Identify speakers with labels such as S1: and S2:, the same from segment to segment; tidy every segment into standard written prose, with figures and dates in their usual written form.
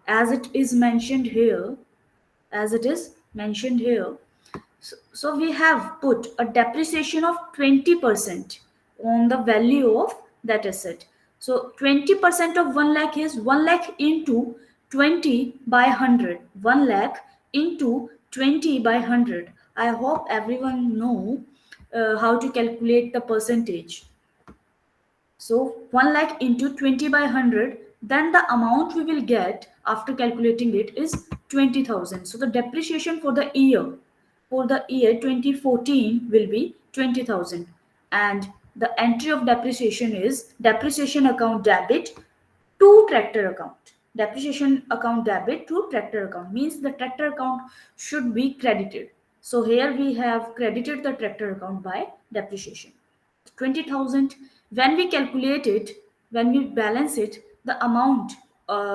S1: as it is mentioned here, as it is mentioned here. So we have put a depreciation of 20% on the value of that asset. So 20% of 1 lakh is 1 lakh into 20 by 100. 1 lakh into 20 by 100. I hope everyone know how to calculate the percentage. So 1 lakh into 20 by 100, then the amount we will get after calculating it is 20,000. So the depreciation for the year 2014 will be 20,000. And the entry of depreciation is depreciation account debit to tractor account. Depreciation account debit to tractor account means the tractor account should be credited. So here we have credited the tractor account by depreciation. 20,000. When we calculate it, when we balance it, the amount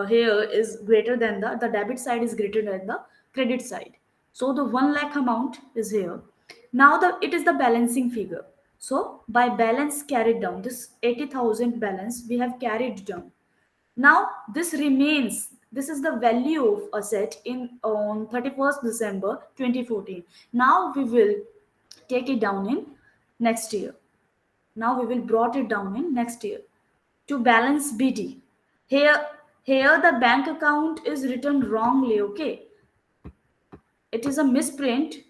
S1: here is greater than the debit side is greater than the credit side. So the 1 lakh amount is here. Now it is the balancing figure. So by balance carried down, this 80,000 balance we have carried down. Now this remains. This is the value of asset in on 31st December 2014. Now we will take it down in next year. Now we will brought it down in next year to balance BD. Here, here the bank account is written wrongly. Okay, it is a misprint.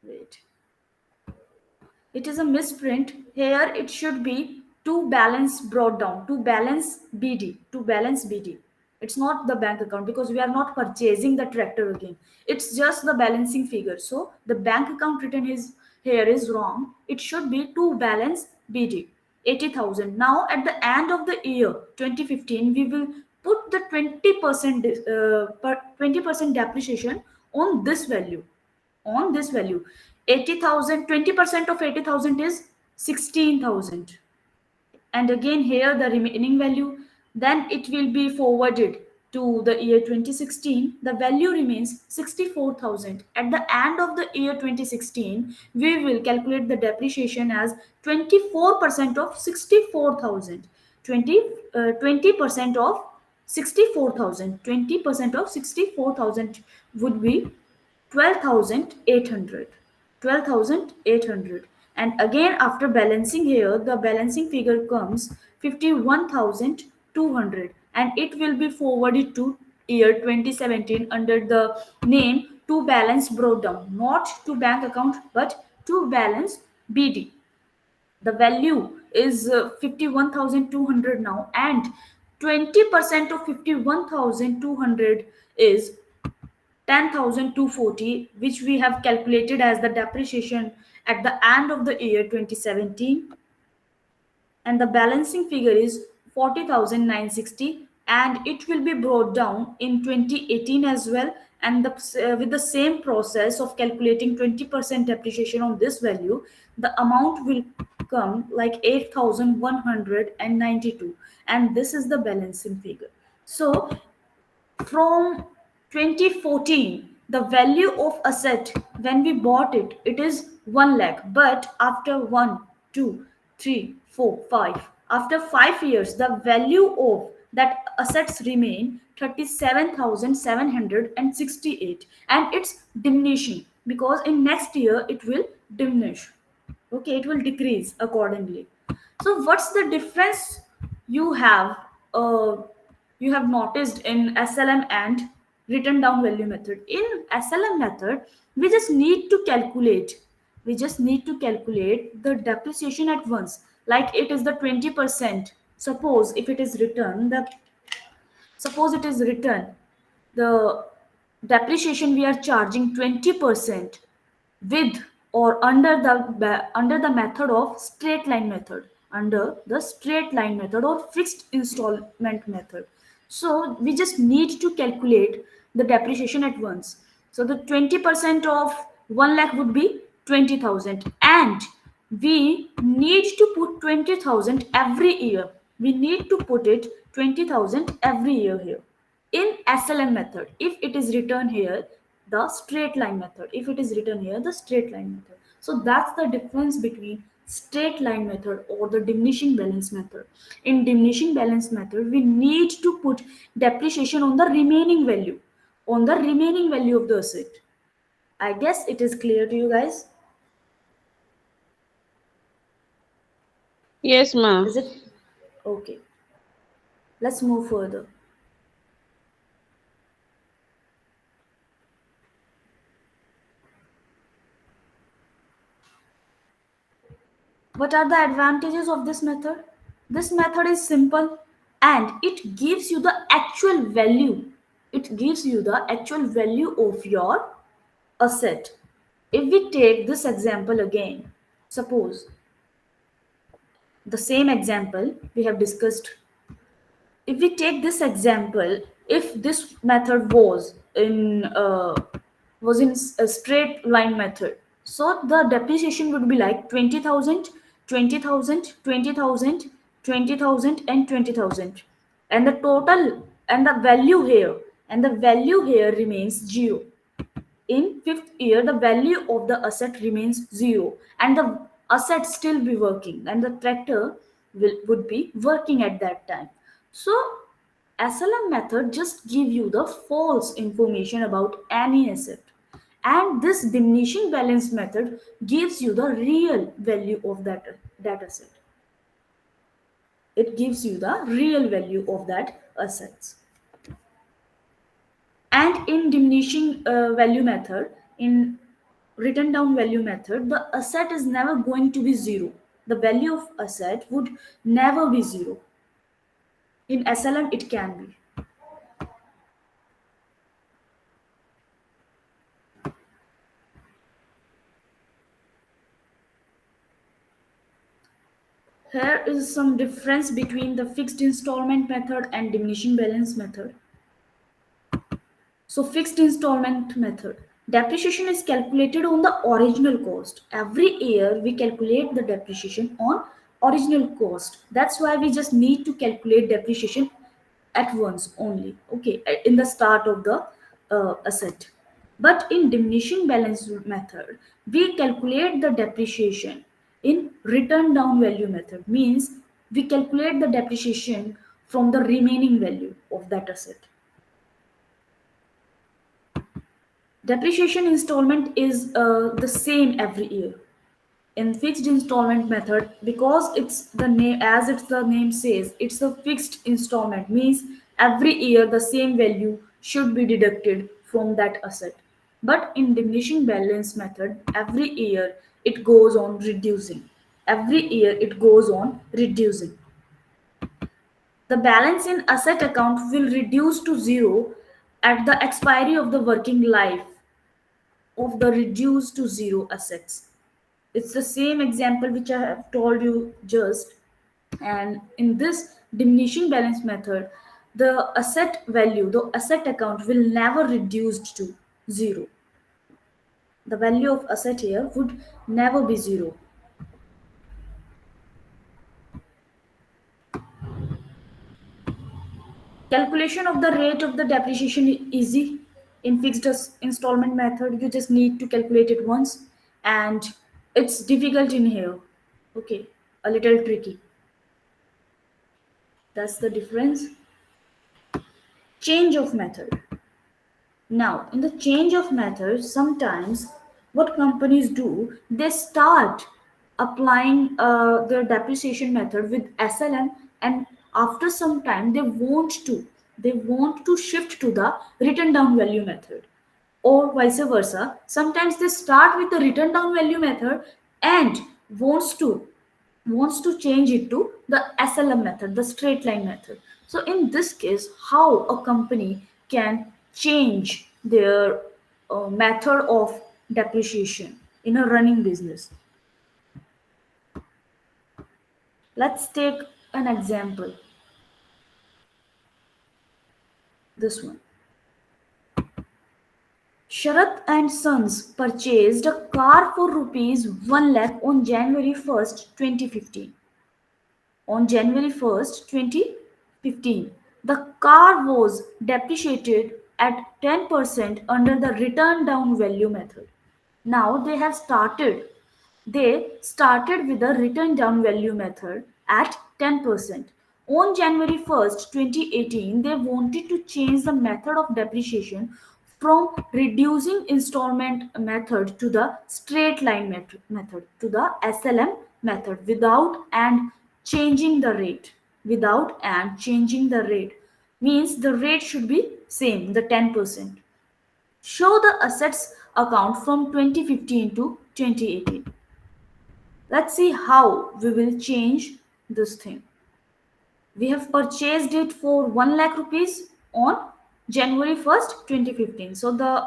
S1: Wait, it is a misprint. Here it should be to balance brought down to balance BD to balance BD. It's not the bank account because we are not purchasing the tractor again. It's just the balancing figure. So the bank account written is here is wrong. It should be to balance BD 80,000. Now at the end of the year 2015, we will put the 20% depreciation on this value, on this value 80,000. 20% of 80,000 is 16,000, and again here the remaining value. Then it will be forwarded to the year 2016. The value remains 64,000. At the end of the year 2016, we will calculate the depreciation as 24% of 64,000. 20% of 64,000. 20% of 64,000 would be 12,800. 12,800. And again after balancing here, the balancing figure comes 51,200, and it will be forwarded to year 2017 under the name to balance brought down, not to bank account but to balance BD. The value is 51,200 now, and 20% of 51,200 is 10,240, which we have calculated as the depreciation at the end of the year 2017. And the balancing figure is 40,960, and it will be brought down in 2018 as well. And with the same process of calculating 20% depreciation on this value, the amount will come like 8,192, and this is the balancing figure. So from 2014, the value of asset when we bought it, it is 1 lakh, but after 1 2 3 4 5, after 5 years the value of that assets remain 37,768, and it's diminishing because in next year it will diminish. Okay, it will decrease accordingly. So what's the difference you have uh, you have noticed in SLM and written down value method? In SLM method, we just need to calculate. We just need to calculate the depreciation at once. Like it is the 20%. Suppose it is written the depreciation we are charging 20% with or under the method of straight line method, under the straight line method or fixed installment method. So we just need to calculate the depreciation at once. So the 20% of 1 lakh would be 20,000, and we need to put 20,000 every year. We need to put it 20,000 every year here in SLM method. If it is written here, the straight line method. If it is written here, the straight line method. So that's the difference between straight line method or the diminishing balance method. In diminishing balance method, we need to put depreciation on the remaining value, on the remaining value of the asset. I guess it is clear to you guys.
S2: Yes, ma'am.
S1: Is it okay? Let's move further. What are the advantages of this method? This method is simple and it gives you the actual value. It gives you the actual value of your asset. If we take this example again, suppose the same example we have discussed. If we take this example, if this method was in a straight line method, so the depreciation would be like 20,000, 20,000, 20,000, 20,000, and 20,000, and the total and the value here, remains zero. In fifth year, the value of the asset remains zero, and the asset still be working, and the tractor would be working at that time. So SLM method just give you the false information about any asset, and this diminishing balance method gives you the real value of that asset. It gives you the real value of that assets. And in diminishing value method, in written down value method, the asset is never going to be zero. The value of asset would never be zero. In SLM it can be. Here is some difference between the fixed installment method and diminishing balance method. So fixed installment method. Depreciation is calculated on the original cost. Every year we calculate the depreciation on original cost. That's why we just need to calculate depreciation at once only. Okay, in the start of the asset. But in diminishing balance method, we calculate the depreciation in return down value method. Means we calculate the depreciation from the remaining value of that asset. Depreciation installment is the same every year. In fixed installment method, because it's the name, as it's the name says, it's a fixed installment, means every year the same value should be deducted from that asset. But in diminishing balance method, every year it goes on reducing. Every year it goes on reducing. The balance in asset account will reduce to zero at the expiry of the working life of the reduced to zero assets. It's the same example which I have told you just. And in this diminishing balance method, the asset value, the asset account will never reduce to zero. The value of asset here would never be zero. Calculation of the rate of the depreciation is easy. In fixed installment method, you just need to calculate it once, and it's difficult in here. Okay, a little tricky. That's the difference. Change of method. Now, in the change of method, sometimes what companies do, they start applying their depreciation method with SLM, and after some time they want to shift to the written down value method, or vice versa. Sometimes they start with the written down value method and wants to wants to change it to the SLM method, the straight line method. So in this case, how a company can change their method of depreciation in a running business? Let's take an example. This one. Sharath and Sons purchased a car for rupees 1 lakh on January 1st, 2015. On January 1st, 2015, the car was depreciated at 10% under the return down value method. Now they have started. They started with the written down value method at 10%. On January 1st, 2018, they wanted to change the method of depreciation from reducing installment method to the straight line method to the SLM method changing the rate. Without and changing the rate means the rate should be same, the 10%. Show the assets account from 2015 to 2018. Let's see how we will change this thing. We have purchased it for 1 lakh rupees on January 1st, 2015. So the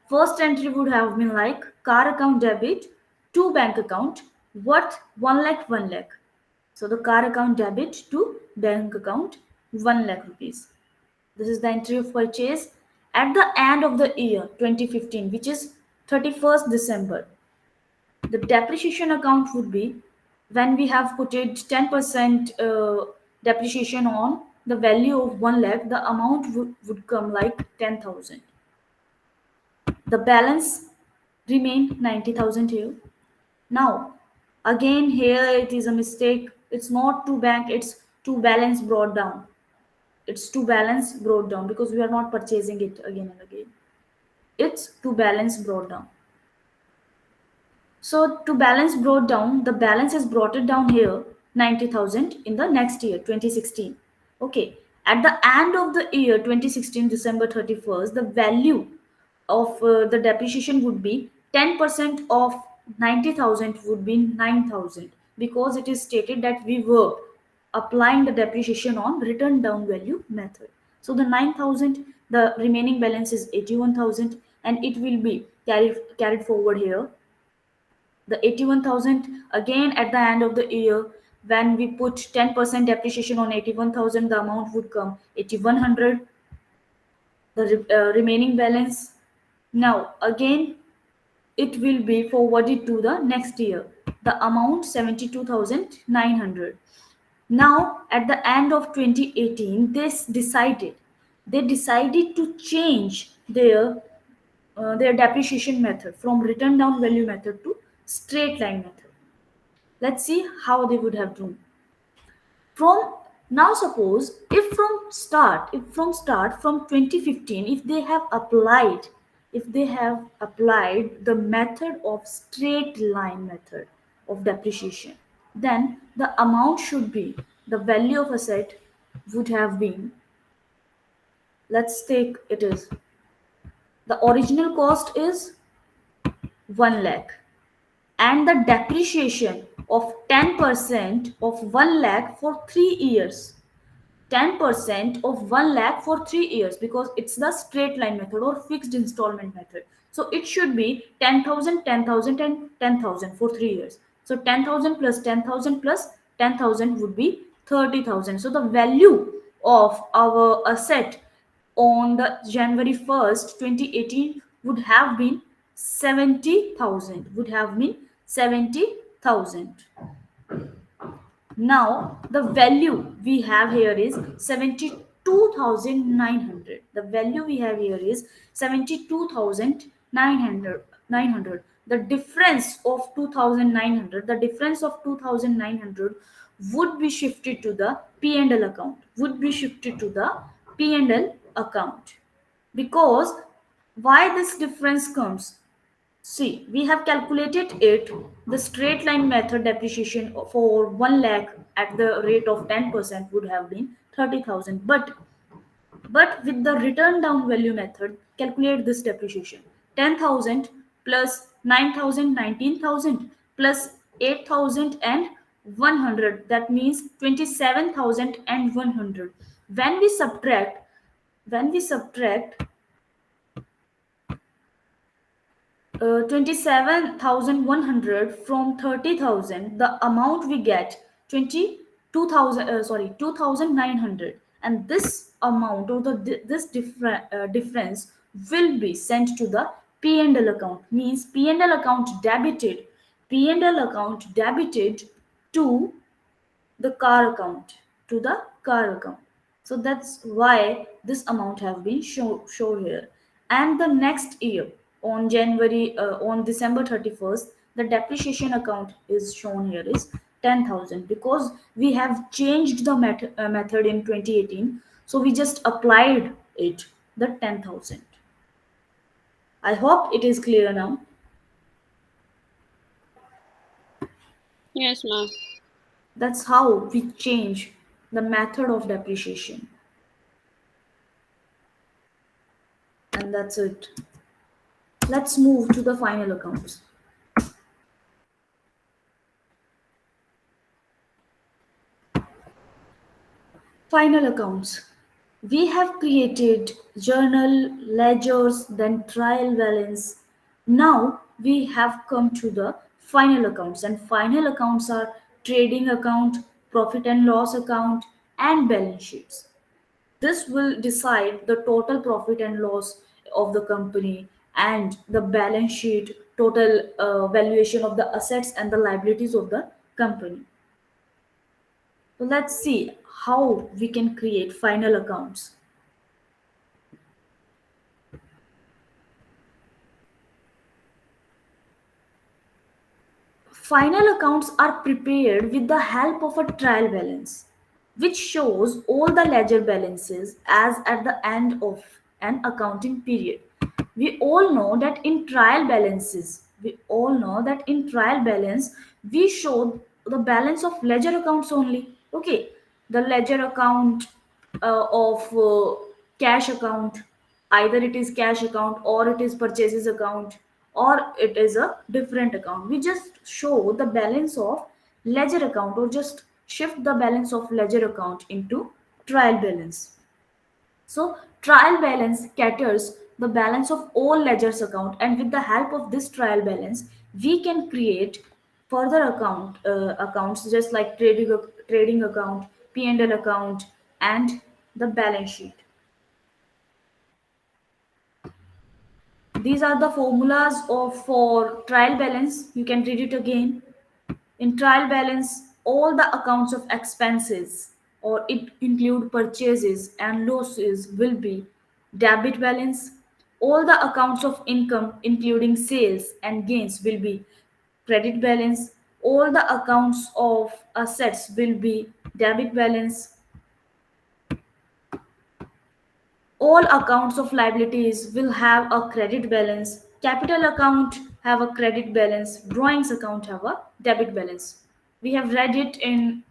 S1: first entry would have been like car account debit to bank account worth 1 lakh 1 lakh. So the car account debit to bank account 1 lakh rupees. This is the entry of purchase at the end of the year 2015, which is 31st December. The depreciation account would be when we have put it 10% depreciation on the value of 1 lakh, the amount would come like 10,000. The balance remained 90,000 here. Now, again, here it is a mistake. It's not to bank, it's to balance brought down. It's to balance brought down because we are not purchasing it again and again. It's to balance brought down. So to balance brought down, the balance is brought it down here 90,000 in the next year 2016. Okay, at the end of the year 2016 December 31st, the value of the depreciation would be 10% of 90,000 would be 9,000, because it is stated that we were applying the depreciation on written down value method. So the 9,000, the remaining balance is 81,000, and it will be carried forward here. The 81,000 again at the end of the year, when we put 10% depreciation on 81,000, the amount would come 8,100, the remaining balance. Now again it will be forwarded to the next year, the amount 72,900. Now at the end of 2018, they decided to change their depreciation method from written down value method to straight line method. Let's see how they would have done. From now, suppose if from start from 2015, if they have applied the method of straight line method of depreciation, then the amount should be, the value of asset would have been, let's take it is, the original cost is 1 lakh, and the depreciation of 10% of 1 lakh for 3 years. 10% of 1 lakh for 3 years, because it's the straight line method or fixed installment method. So it should be 10,000, 10,000, and 10,000 for 3 years. So 10,000 plus 10,000 plus 10,000 would be 30,000. So the value of our asset on the January 1st, 2018 would have been 70,000. Would have been 70,000. Now the value we have here is 72,900. The value we have here is 72,900. The difference of 2,900, the difference of 2,900 would be shifted to the P&L account. Would be shifted to the P&L account. Because why this difference comes? See, we have calculated it, the straight line method depreciation for 1 lakh at the rate of 10% would have been 30,000. But with the return down value method, calculate this depreciation. 10,000 plus 9,000, 19,000 plus 8,000 and 100. That means 27,000 and 100. When we subtract 27,100 from 30,000, the amount we get 22,000, 2,900, and this amount or this difference will be sent to the P&L account. Means P&L account debited to the car account, so that's why this amount have been shown here. And the next year, on December 31st, The depreciation account is shown here is 10,000 because we have changed the method in 2018. So we just applied it, the 10,000. I hope it is clear now.
S2: Yes, ma'am.
S1: That's how we change the method of depreciation. And that's it. Let's move to the final accounts. Final accounts. We have created journal, ledgers, then trial balance. Now we have come to the final accounts, and final accounts are trading account, profit and loss account, and balance sheets. This will decide the total profit and loss of the company and the balance sheet, total valuation of the assets and the liabilities of the company. So let's see how we can create final accounts. Final accounts are prepared with the help of a trial balance, which shows all the ledger balances as at the end of an accounting period. We all know that in trial balance, we show the balance of ledger accounts only. Okay, the ledger account of cash account, either it is cash account or it is purchases account or it is a different account. We just show the balance of ledger account or just shift the balance of ledger account into trial balance. So trial balance caters the balance of all ledgers account, and with the help of this trial balance we can create further accounts just like trading account, P&L account, and the balance sheet. These are the formulas of for trial balance. You can read it again. In trial balance, all the accounts of expenses or it include purchases and losses will be debit balance. All the accounts of income including sales and gains will be credit balance. All the accounts of assets will be debit balance. All accounts of liabilities will have a credit balance. Capital account have a credit balance. Drawings account have a debit balance. We have read it in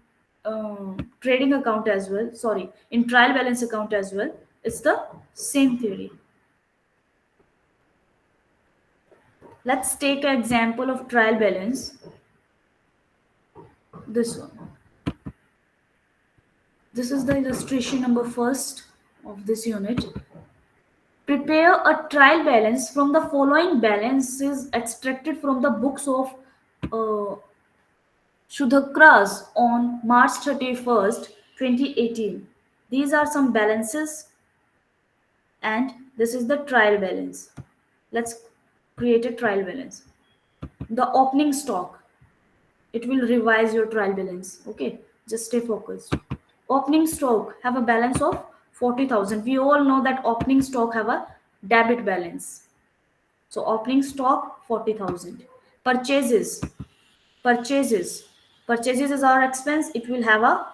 S1: trading account as well. Sorry, in trial balance account as well. It's the same theory. Let's take an example of trial balance. This one. This is the illustration number first of this unit. Prepare a trial balance from the following balances extracted from the books of uh, Shudhakras on March 31st, 2018. These are some balances, and this is the trial balance. Let's create a trial balance. The opening stock, it will revise your trial balance. Okay, just stay focused. Opening stock have a balance of 40,000. We all know that opening stock have a debit balance. So opening stock 40,000. Purchases. Purchases. Purchases is our expense. It will have a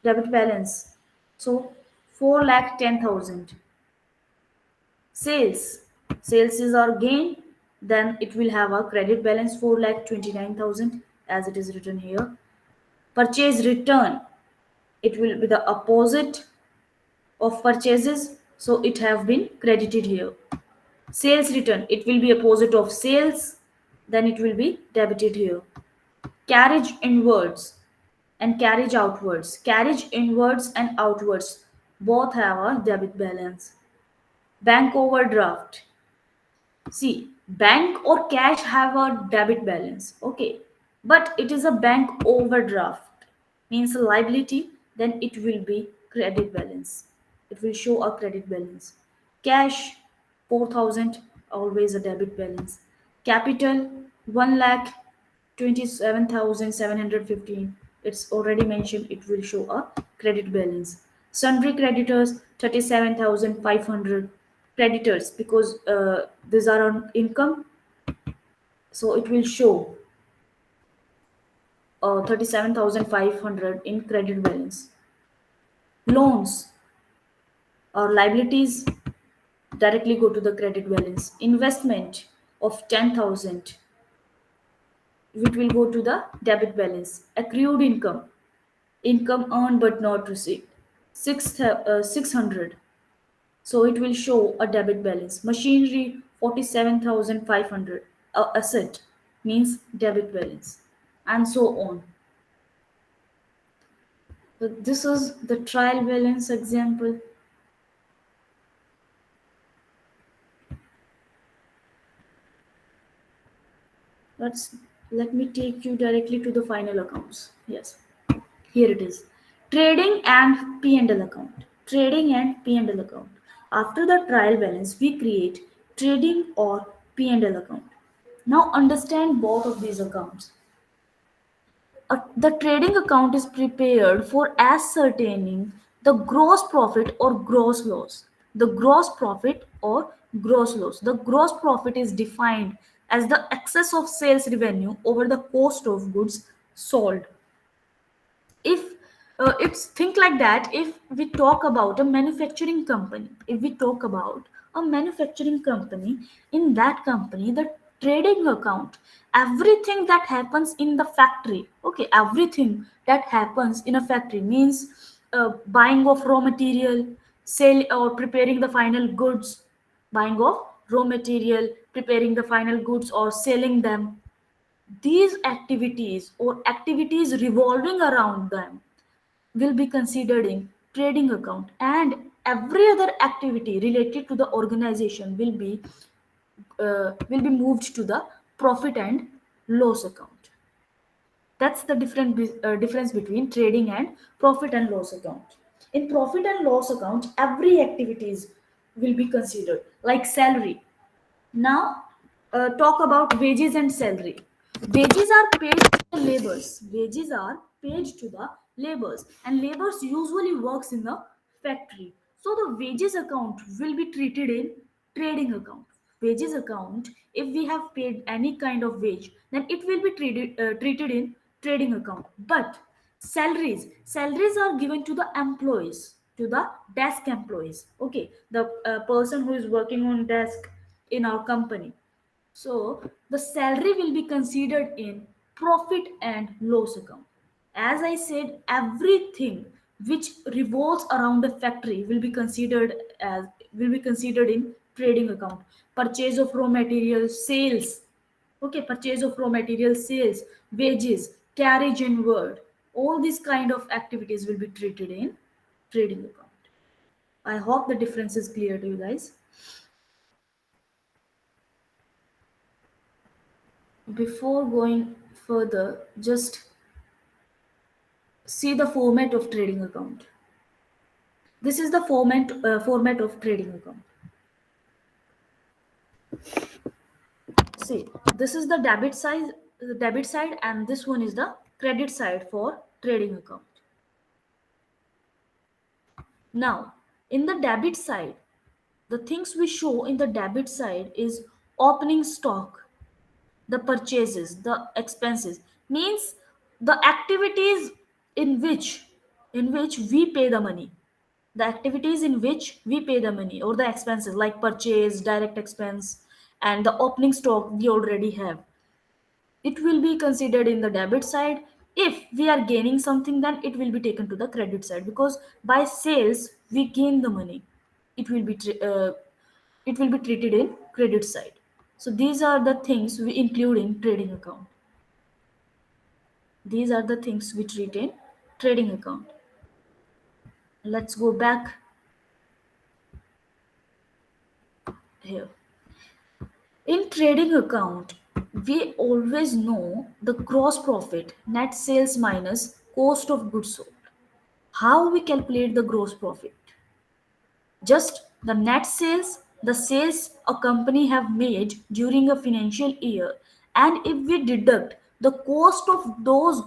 S1: debit balance. So 4,10,000. Sales. Sales is our gain. Then it will have a credit balance 4,29,000 as it is written here. Purchase return. It will be the opposite of purchases. So it have been credited here. Sales return, it will be opposite of sales, then it will be debited here. Carriage inwards and carriage outwards. Carriage inwards and outwards both have a debit balance. Bank overdraft. See, bank or cash have a debit balance. Okay. But it is a bank overdraft. Means a liability, then it will be credit balance. It will show a credit balance. Cash 4,000, always a debit balance. Capital 1 lakh 27,715. It's already mentioned, it will show a credit balance. Sundry creditors 37,500. Creditors because these are on income, so it will show 37,500 in credit balance. Loans or liabilities directly go to the credit balance. Investment of 10,000, which will go to the debit balance. Accrued income, income earned but not received, 600. So it will show a debit balance. Machinery 47,500. Asset means debit balance, and so on. But this is the trial balance example. Let's Let me take you directly to the final accounts. Yes, here it is. Trading and P&L account. Trading and P&L account. After the trial balance, we create trading or P&L account. Now understand both of these accounts. The trading account is prepared for ascertaining the gross profit or gross loss. The gross profit or gross loss. The gross profit is defined as the excess of sales revenue over the cost of goods sold. If it's think like that, if we talk about a manufacturing company, if we talk about a manufacturing company, in that company the trading account, everything that happens in the factory, okay, everything that happens in a factory means buying of raw material, sale or preparing the final goods, buying of raw material, preparing the final goods or selling them, these activities or activities revolving around them will be considered in trading account, and every other activity related to the organization will be moved to the profit and loss account. That's the difference between trading and profit and loss account. In profit and loss account, every activities will be considered, like salary. Now, talk about wages and salary. Wages are paid to the laborers. Wages are paid to the laborers, and laborers usually works in the factory. So the wages account will be treated in trading account. Wages account, if we have paid any kind of wage, then it will be treated in trading account. But salaries are given to the employees, to the desk employees. Okay, the person who is working on desk in our company. So the salary will be considered in profit and loss account. As I said, everything which revolves around a factory as will be considered in trading account. Purchase of raw materials, sales. Okay, purchase of raw materials, sales, wages, carriage inward. All these kind of activities will be treated in trading account. I hope the difference is clear to you guys. Before going further, just see the format of trading account. This is the format of trading account. See, this is the debit side, and this one is the credit side for trading account. Now, in the debit side, the things we show in the debit side is opening stock, the purchases, the expenses, means the activities in which we pay the money, the activities in which we pay the money, or the expenses like purchase, direct expense, and the opening stock we already have, it will be considered in the debit side. If we are gaining something, then it will be taken to the credit side, because by sales we gain the money, it will be it will be treated in credit side. So these are the things we include in trading account. These are the things we treat in trading account. Let's go back here. In trading account, we always know the gross profit, net sales minus cost of goods sold. How we calculate the gross profit? Just the net sales, the sales a company have made during a financial year, and if we deduct the cost of those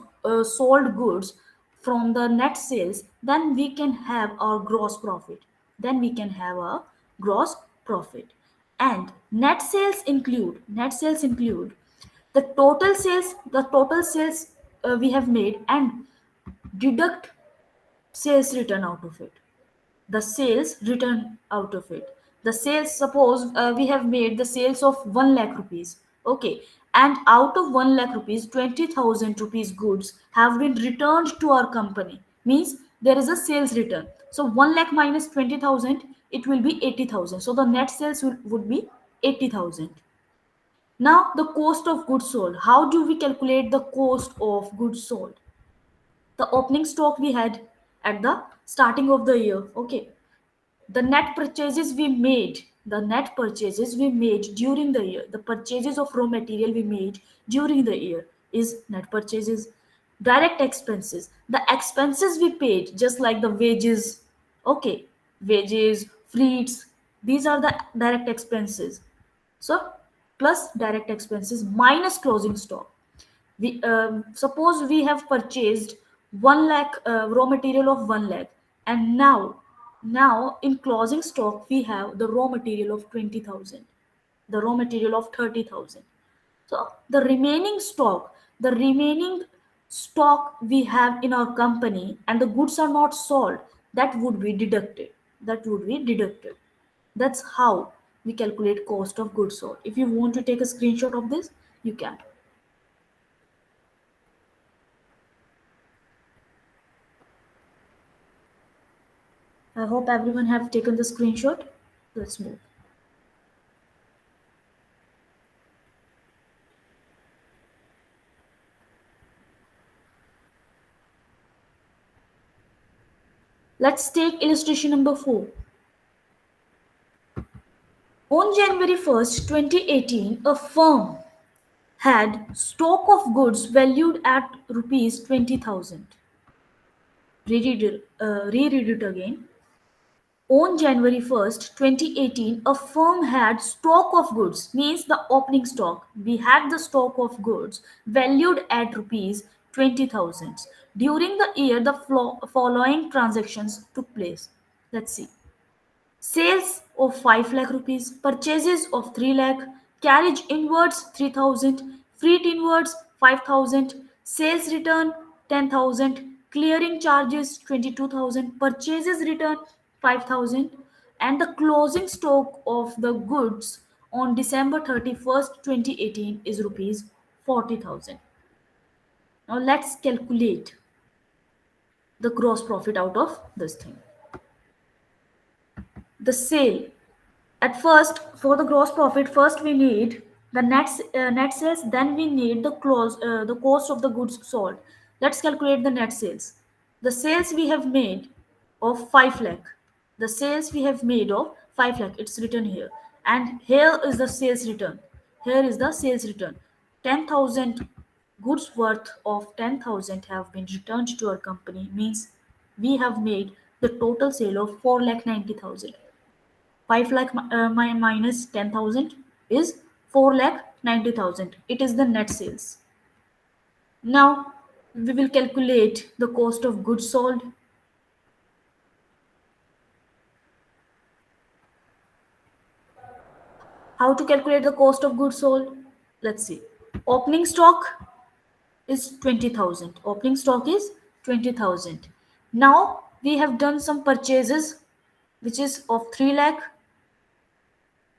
S1: sold goods from the net sales, then we can have our gross profit. Then we can have a gross profit. And net sales include the total sales we have made and deduct sales return out of it. The sales return out of it. The sales, suppose we have made the sales of 1 lakh rupees. Okay. And out of 1 lakh rupees, 20,000 rupees goods have been returned to our company. Means there is a sales return. So 1 lakh minus 20,000, it will be 80,000. So the net sales would be 80,000. Now the cost of goods sold. How do we calculate the cost of goods sold? The opening stock we had at the starting of the year. Okay. The net purchases we made, the net purchases we made during the year, the purchases of raw material we made during the year is net purchases. Direct expenses, the expenses we paid, just like the wages. Okay. Wages, fleets, these are the direct expenses. So plus direct expenses minus closing stock. We suppose we have purchased 1 lakh raw material of 1 lakh, and now in closing stock we have the raw material of 20,000, the raw material of 30,000. So the remaining stock we have in our company and the goods are not sold, that would be deducted. That would be deducted. That's how we calculate cost of goods sold. If you want to take a screenshot of this, you can. I hope everyone have taken the screenshot. Let's move. Let's take illustration number 4. On January 1st, 2018, a firm had stock of goods valued at rupees 20,000. Reread it again. On January 1st, 2018, a firm had stock of goods, means the opening stock. We had the stock of goods valued at rupees 20,000. During the year, the following transactions took place. Let's see. Sales of 5 lakh rupees, purchases of 3 lakh, carriage inwards 3,000, freight inwards 5,000, sales return 10,000, clearing charges 22,000, purchases return 5,000, and the closing stock of the goods on December 31st, 2018 is rupees 40,000. Now let's calculate the gross profit out of this thing. The sale, at first, for the gross profit, first we need the net sales, then we need the cost of the goods sold. Let's calculate the net sales. The sales we have made of 5 lakh, the sales we have made of 5 lakh, it's written here, and here is the sales return. Here is the sales return. 10,000 goods worth of 10,000 have been returned to our company, means we have made the total sale of 4 lakh 90,000. 5 lakh minus 10,000 is 4 lakh 90,000. It is the net sales. Now we will calculate the cost of goods sold. How to calculate the cost of goods sold? Let's see. Opening stock is 20,000. Opening stock is 20,000. Now we have done some purchases which is of 3 lakh.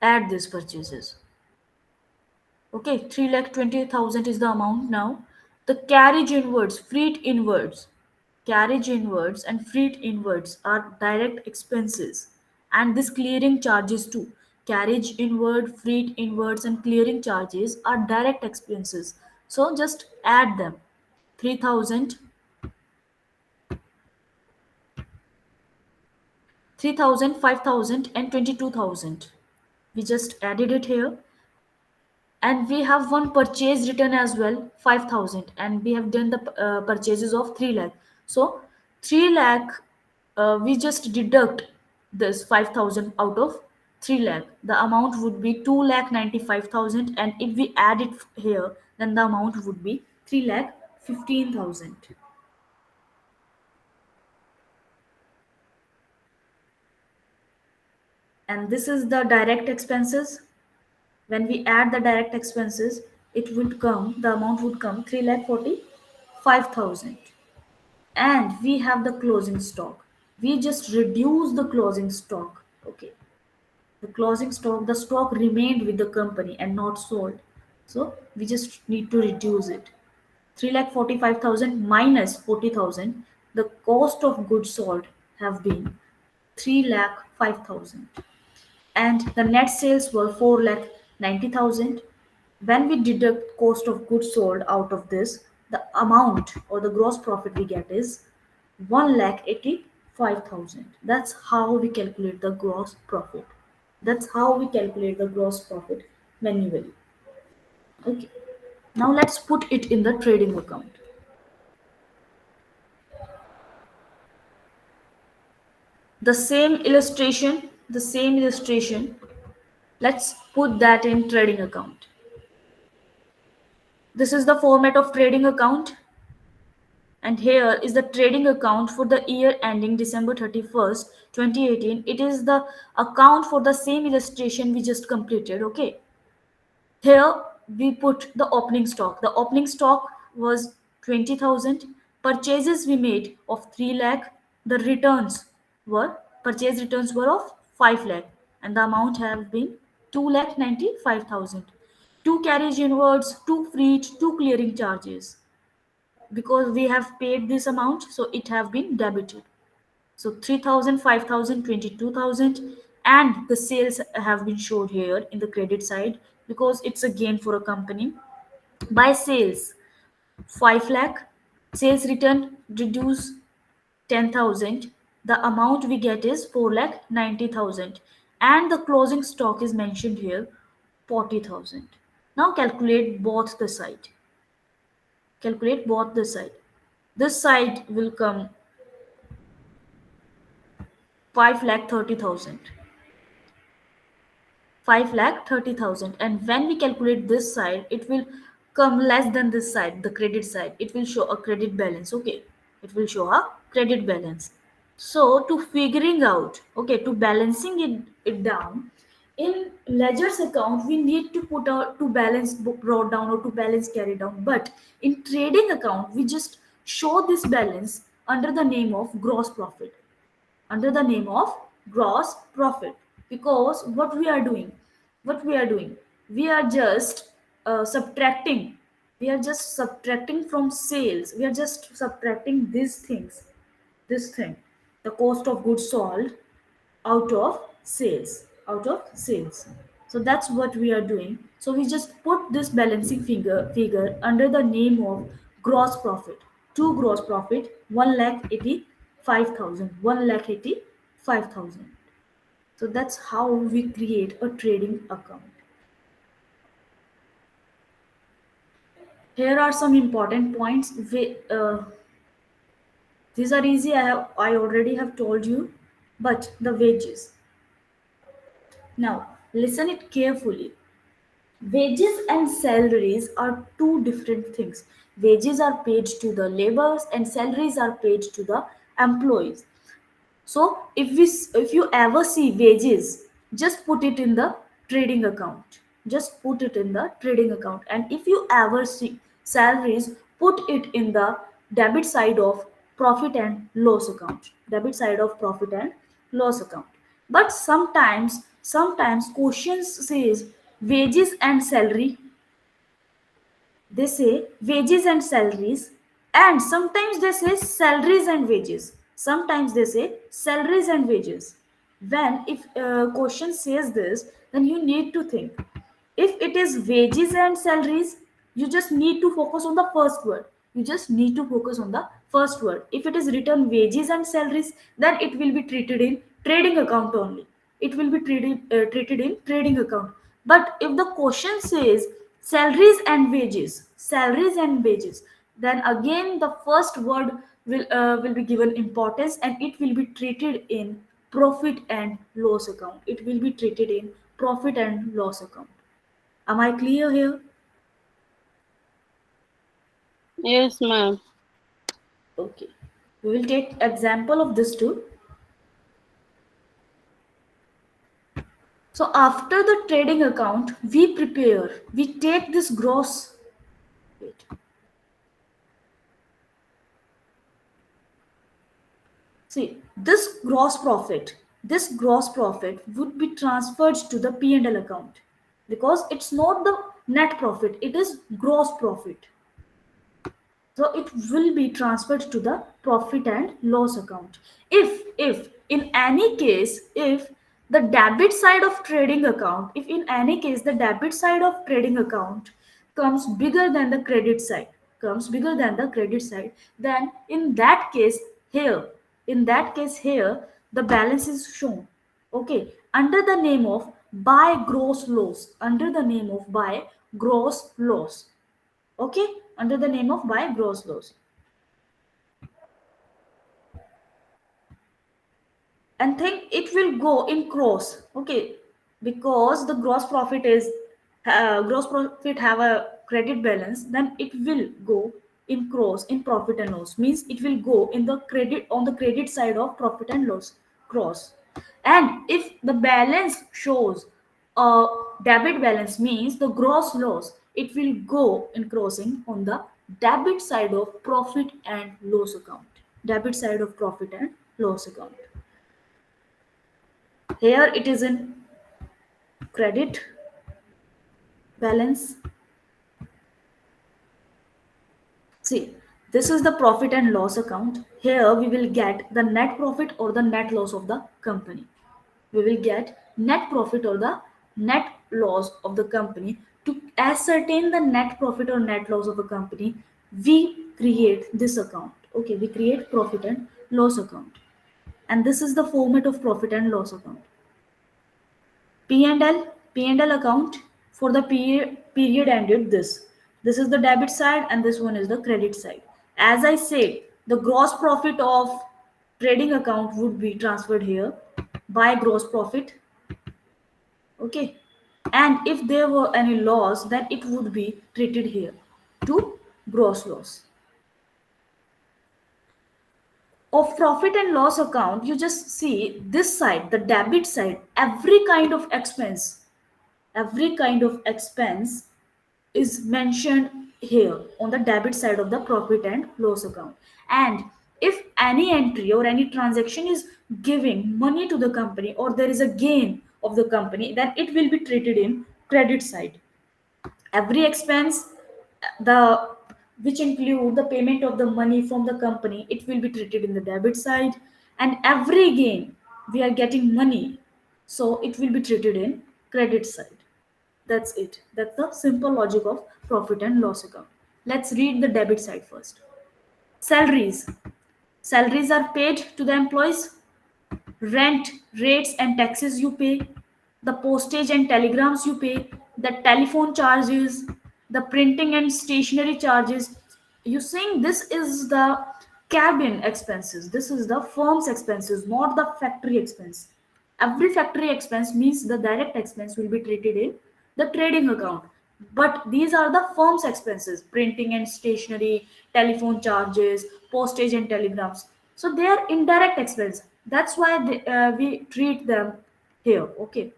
S1: Add these purchases. Okay, 3,20,000 is the amount now. The carriage inwards and freight inwards are direct expenses, and this clearing charges too. Carriage inward, freight inwards, and clearing charges are direct expenses. So just add them. 3,000, 3,000, 5,000, and 22,000. We just added it here, and we have one purchase return as well, 5,000, and we have done the purchases of 3 lakh. So 3 lakh, we just deduct this 5,000 out of 3 lakh. The amount would be 2 lakh 95,000, and if we add it here, then the amount would be 3 lakh 15,000. And this is the direct expenses. When we add the direct expenses, it would come, the amount would come 3 lakh 40 5,000. And we have the closing stock. We just reduce the closing stock. Okay. The closing stock, the stock remained with the company and not sold. So we just need to reduce it. 3,45,000 minus 40,000. The cost of goods sold have been 3,05,000. And the net sales were 4,90,000. When we deduct cost of goods sold out of this, the amount or the gross profit we get is 1,85,000. That's how we calculate the gross profit. That's how we calculate the gross profit manually. Okay. Now let's put it in the trading account. The same illustration, let's put that in trading account. This is the format of trading account, and here is the trading account for the year ending December 31st, 2018. It is the account for the same illustration we just completed. Okay. Here we put the opening stock. The opening stock was 20,000. Purchases we made of 3 lakh. The returns were purchase returns were of 5 lakh, and the amount have been 2,95,000. Two carriage inwards, two freight, two clearing charges. Because we have paid this amount, so it have been debited. So 3,000, 5,000, 22,000, and the sales have been showed here in the credit side because it's a gain for a company. By sales, 5 lakh, sales return reduce 10,000. The amount we get is 4 lakh 90,000, and the closing stock is mentioned here 40,000. Now calculate both the side. This side will come 5,30,000. 5,30,000, and when we calculate this side, it will come less than this side, the credit side. It will show a credit balance. Okay, it will show a credit balance. So to figuring out, okay, to balancing it down, in ledger's account we need to put a to balance brought down or to balance carried down. But in trading account we just show this balance under the name of gross profit, under the name of gross profit. Because what we are doing, we are just subtracting, from sales. We are just subtracting these things, this thing, the cost of goods sold out of sales. So that's what we are doing. So we just put this balancing figure under the name of gross profit. To gross profit, 1,85,000, 1,85,000. So that's how we create a trading account. Here are some important points. These are easy. I already have told you. But the wages, now listen it carefully. Wages and salaries are two different things. Wages are paid to the laborers and salaries are paid to the employees. So if you ever see wages, just put it in the trading account. Just put it in the trading account. And if you ever see salaries, put it in the debit side of profit and loss account. Debit side of profit and loss account. But sometimes questions says wages and salary. They say wages and salaries, and sometimes they say salaries and wages. Sometimes they say salaries and wages. When if question says this, then you need to think. If it is wages and salaries, you just need to focus on the first word. You just need to focus on the first word. If it is written wages and salaries, then it will be treated in trading account only. It will be treated in trading account. But if the question says salaries and wages, then again the first word will be given importance, and it will be treated in profit and loss account. It will be treated in profit and loss account. Am I clear here?
S2: Yes, ma'am.
S1: Okay. We will take example of this too. So after the trading account, we take this gross. Wait. See, this gross profit would be transferred to the P&L account because it's not the net profit, it is gross profit. So it will be transferred to the profit and loss account. If in any case, if the debit side of trading account, if in any case the debit side of trading account comes bigger than the credit side, then here in that case here the balance is shown, okay, under the name of buy gross loss, okay, under the name of buy gross loss. And think it will go in cross, okay, because the gross profit have a credit balance, then it will go in cross in profit and loss, means it will go in the credit on the credit side of profit and loss cross. And if the balance shows a debit balance, means the gross loss, it will go in crossing on the debit side of profit and loss account, debit side of profit and loss account. Here it is in credit balance. See, this is the profit and loss account. Here we will get the net profit or the net loss of the company. We will get net profit or the net loss of the company. To ascertain the net profit or net loss of a company, we create this account. Okay, we create profit and loss account. And this is the format of profit and loss account. P&L, P&L account for the period ended this. This is the debit side and this one is the credit side. As I said, the gross profit of trading account would be transferred here by gross profit. Okay. And if there were any loss, then it would be treated here to gross loss. Of profit and loss account, you just see this side, the debit side, every kind of expense is mentioned here on the debit side of the profit and loss account. And if any entry or any transaction is giving money to the company or there is a gain of the company, then it will be treated in credit side. Every expense, the which include the payment of the money from the company, it will be treated in the debit side. And every gain, we are getting money, so it will be treated in credit side. That's it. That's the simple logic of profit and loss account. Let's read the debit side first. Salaries. Salaries are paid to the employees. Rent, rates and taxes you pay. The postage and telegrams you pay. The telephone charges. The printing and stationery charges. You saying this is the cabin expenses. This is the firm's expenses, not the factory expense. Every factory expense means the direct expense will be treated in the trading account. But these are the firm's expenses: printing and stationery, telephone charges, postage and telegrams. So they are indirect expense. That's why we treat them here. Okay.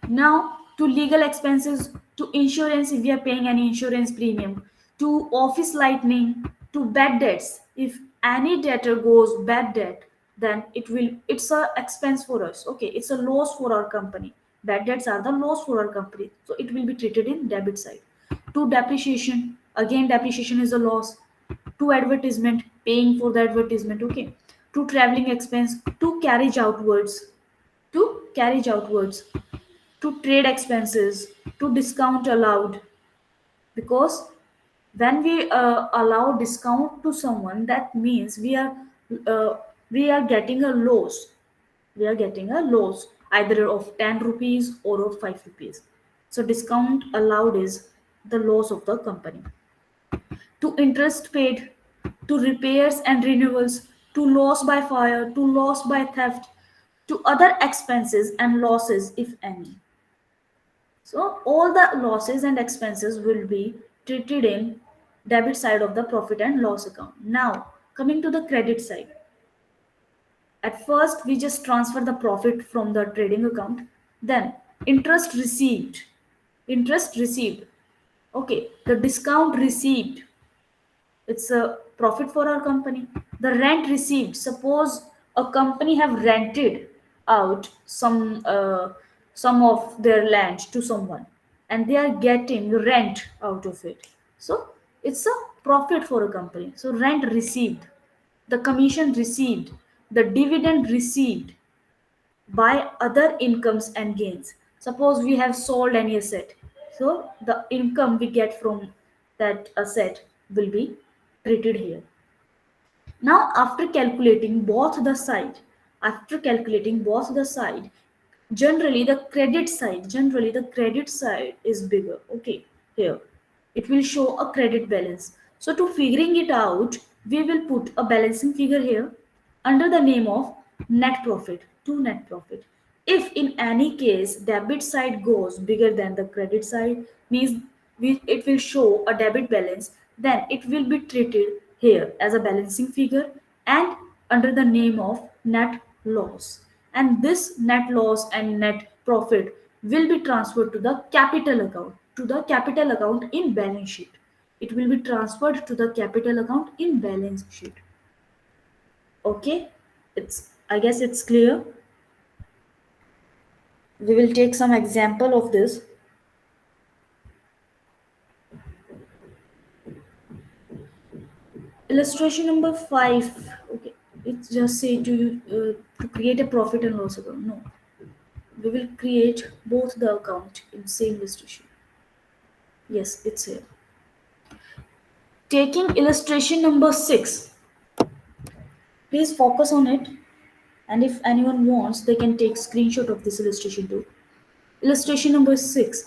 S1: Now to legal expenses, to insurance if we are paying any insurance premium, to office lighting, to bad debts. If any debtor goes bad debt, then it's a expense for us. Okay, it's a loss for our company. Bad debts are the loss for our company, so it will be treated in debit side. To depreciation, again depreciation is a loss. To advertisement, paying for the advertisement. Okay. To traveling expense, to carriage outwards, to trade expenses, to discount allowed. Because when we allow discount to someone, that means uh, we are getting a loss. We are getting a loss either of 10 rupees or of 5 rupees. So discount allowed is the loss of the company. To interest paid, to repairs and renewals, to loss by fire, to loss by theft, to other expenses and losses if any. So all the losses and expenses will be treated in debit side of the profit and loss account. Now coming to the credit side. At first we just transfer the profit from the trading account. Then interest received. Interest received. Okay, the discount received. It's a profit for our company. The rent received, suppose a company have rented out some of their land to someone and they are getting rent out of it, so it's a profit for a company. So rent received, the commission received, the dividend received by other incomes and gains. Suppose we have sold any asset, so the income we get from that asset will be treated here. Now, after calculating both the side, generally the credit side is bigger. Okay, here it will show a credit balance. So to figuring it out, we will put a balancing figure here under the name of net profit to net profit. If in any case debit side goes bigger than the credit side, means it will show a debit balance, then it will be treated here as a balancing figure and under the name of net loss. And this net loss and net profit will be transferred to the capital account in balance sheet. It will be transferred to the capital account in balance sheet. Okay, I guess it's clear. We will take some example of this. Illustration number 5. Okay, it just say to you to create a profit and loss account. No, we will create both the account in same illustration. Yes, it's here. Taking illustration number 6. Please focus on it, and if anyone wants they can take screenshot of this illustration too. Illustration number 6.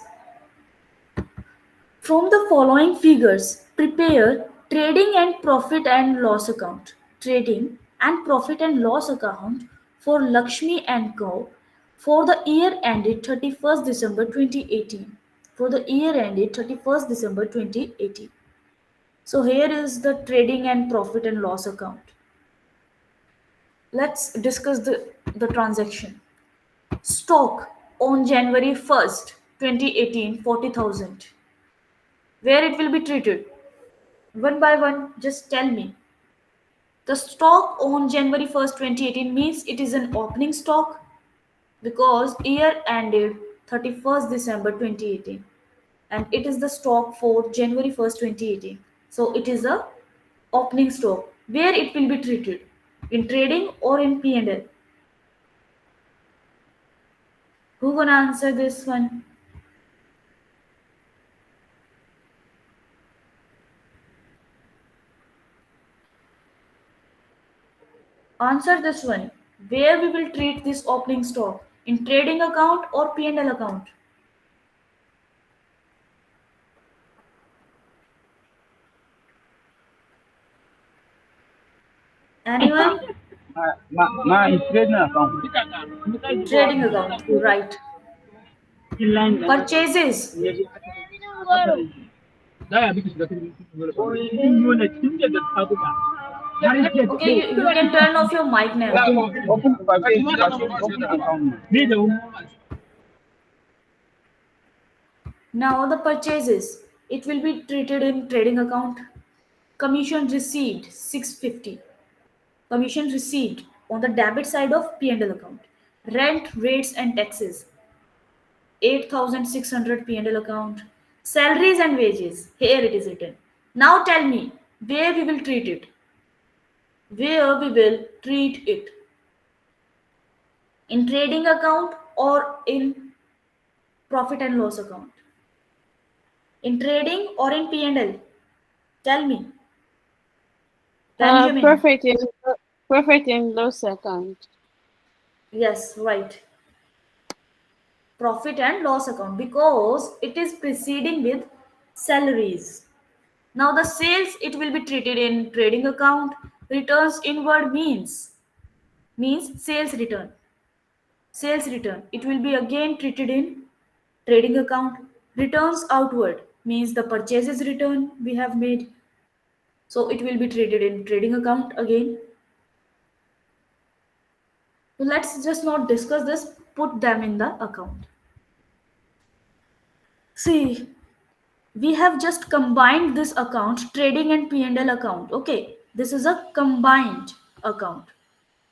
S1: From the following figures, prepare trading and profit and loss account. Trading and profit and loss account for Lakshmi and Co. for the year ended 31st December 2018. For the year ended 31st December 2018. So here is the trading and profit and loss account. Let's discuss the transaction. Stock on January 1st, 2018, 40,000. Where it will be treated? One by one, just tell me. The stock on January 1st, 2018 means it is an opening stock because year ended 31st December 2018 and it is the stock for January 1st, 2018. So it is a opening stock. Where it will be treated? In trading or in P&L? Who gonna answer this one? Answer this one. Where we will treat this opening stock? In trading account or P&L account? Anyone?
S3: Trading account.
S1: Trading account, right. Purchases. Okay, you can turn off your mic now.
S3: Open account.
S1: Now the purchases. It will be treated in trading account. Commission received 650. Commission received on the debit side of P&L account. Rent, rates and taxes 8,600 P&L account. Salaries and wages, here it is written. Now tell me where we will treat it. Where we will treat it? In trading account or in profit and loss account? In trading or in P&L? Tell me.
S2: Uh,
S1: Benjamin.
S2: profit in profit in loss account.
S1: Yes, right. Profit and loss account because it is preceding with salaries. Now the sales it will be treated in trading account. Returns inward means sales return. Sales return it will be again treated in trading account. Returns outward means the purchases return we have made. So it will be treated in trading account again. So let's just not discuss this, put them in the account. See, we have just combined this account, trading and P&L account. Okay, This is a combined account.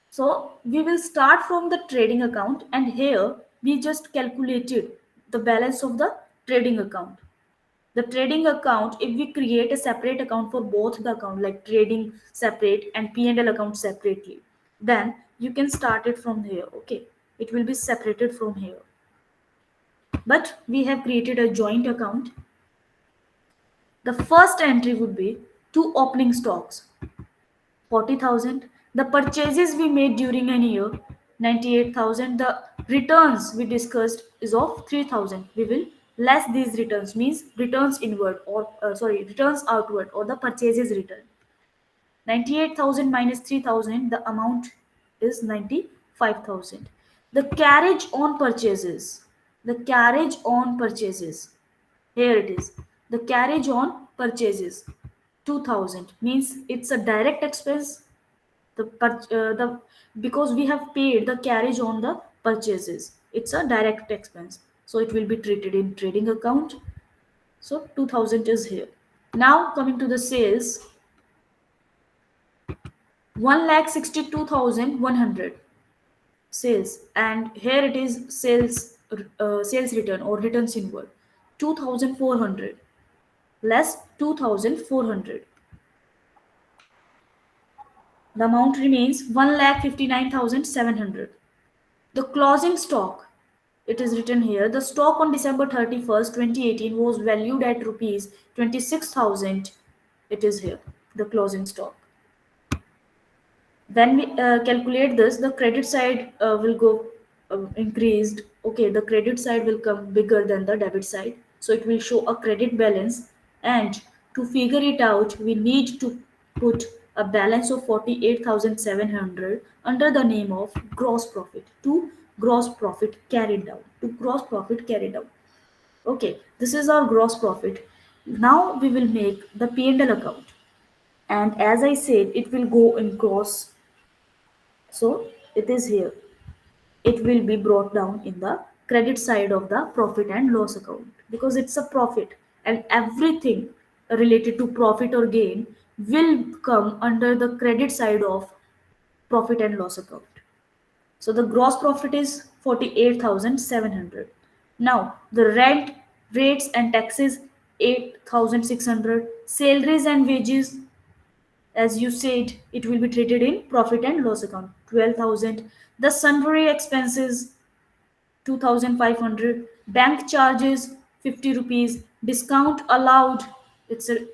S1: So we will start from the trading account, and here we just calculated the balance of the trading account. The trading account, if we create a separate account for both the account, like trading separate and P&L account separately, then you can start it from here. Okay, it will be separated from here. But we have created a joint account. The first entry would be two opening stocks, 40,000. The purchases we made during an year, 98,000. The returns we discussed is of 3,000. We will less these returns, means returns inward, or returns outward, or the purchases return. 98,000 minus 3,000, the amount is 95,000. The carriage on purchases, the carriage on purchases, here it is. The carriage on purchases, 2,000, means it's a direct expense. The because we have paid the carriage on the purchases, it's a direct expense, so it will be treated in trading account. So 2,000 is here. Now coming to the sales, 1,62,100 sales, and here it is sales return or returns inward, 2,400 less 2,400. The amount remains 1,59,700. The closing stock, it is written here, the stock on December 31st, 2018 was valued at rupees 26,000. It is here, the closing stock. When we calculate this, the credit side will go increased. Okay, the credit side will come bigger than the debit side, so it will show a credit balance. And to figure it out, we need to put a balance of 48,700 under the name of gross profit, to gross profit carried down, to gross profit carried down. Okay, this is our gross profit. Now we will make the P&L account, and as I said, it will go in gross. So it is here. It will be brought down in the credit side of the profit and loss account, because it's a profit, and everything related to profit or gain will come under the credit side of profit and loss account. So the gross profit is 48,700. Now the rent, rates and taxes, 8,600. Salaries and wages, as you said, it will be treated in profit and loss account, 12,000. The sundry expenses, 2,500. Bank charges, 50 rupees. Discount allowed, it's a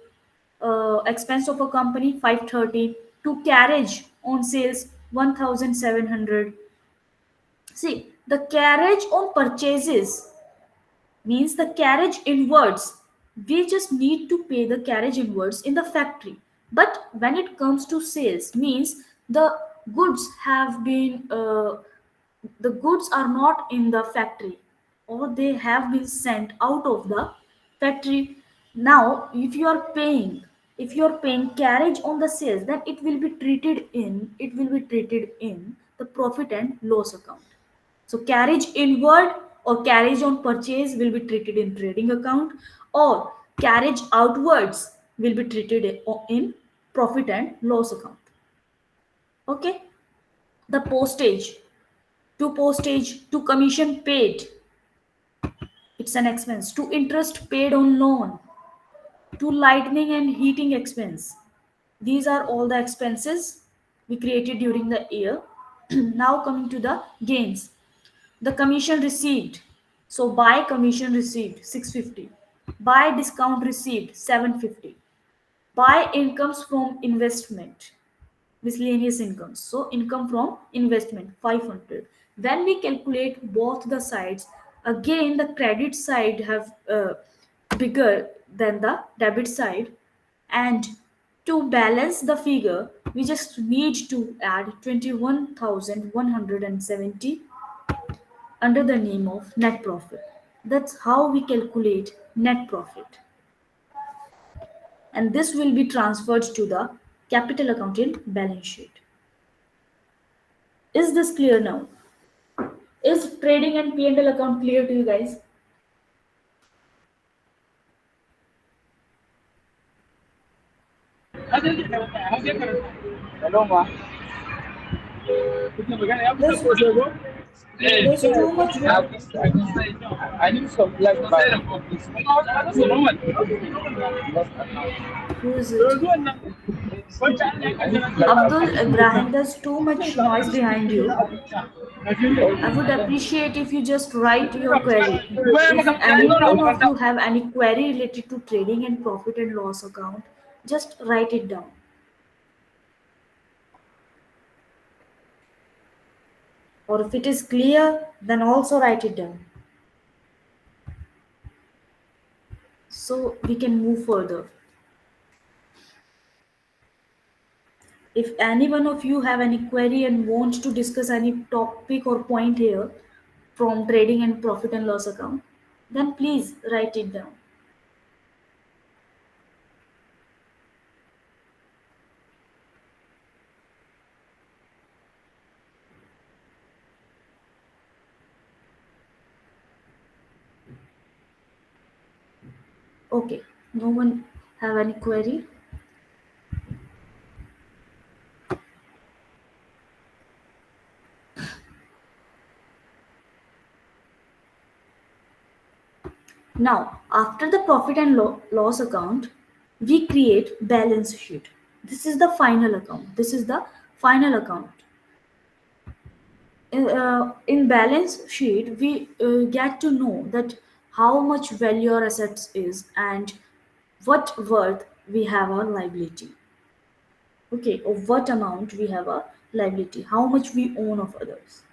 S1: expense of a company, 530. To carriage on sales, 1,700. See, the carriage on purchases means the carriage inwards. We just need to pay the carriage inwards in the factory. But when it comes to sales, means the goods have been the goods are not in the factory, or they have been sent out of the factory. Now if you are paying carriage on the sales, then it will be treated in the profit and loss account. So carriage inward or carriage on purchase will be treated in trading account, or carriage outwards will be treated in profit and loss account. Okay. The postage, to commission paid, it's an expense. To interest paid on loan, to lighting and heating expense. These are all the expenses we created during the year. Now coming to the gains. The commission received. So buy commission received, 650. Buy discount received, 750. Buy incomes from investment, miscellaneous incomes. So income from investment, 500. When we calculate both the sides, again the credit side have bigger than the debit side, and to balance the figure, we just need to add 21,170 under the name of net profit. That's how we calculate net profit. And this will be transferred to the capital account in balance sheet. Is this clear now? Is trading and P&L account clear to you guys?
S3: Hello, ma.
S1: There's there's too much.
S3: I need some black bag.
S1: Who is it?
S3: I need black
S1: Abdul
S3: bag.
S1: Ibrahim, there's too much noise behind you. I would appreciate if you just write your query. If any one of you have any query related to trading and profit and loss account, just write it down. Or if it is clear, then also write it down. So we can move further. If any one of you have any query and wants to discuss any topic or point here from trading and profit and loss account, then please write it down. Okay, no one have any query? Now, after the profit and loss account, we create balance sheet. This is the final account. This is the final account. In balance sheet, we get to know that how much value our assets is and what worth we have our liability. Okay, or what amount we have our liability, how much we own of others.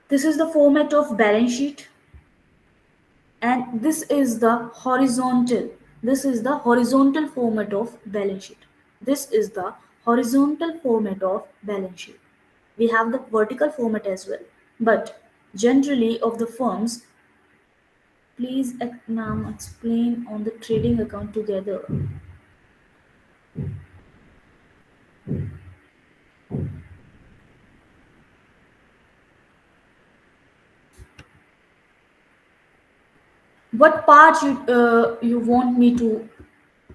S1: This is the format of balance sheet, and this is the horizontal format of balance sheet. This is the horizontal format of balance sheet. We have the vertical format as well, but generally of the firms, please ma'am explain on the trading account together. What part you want me to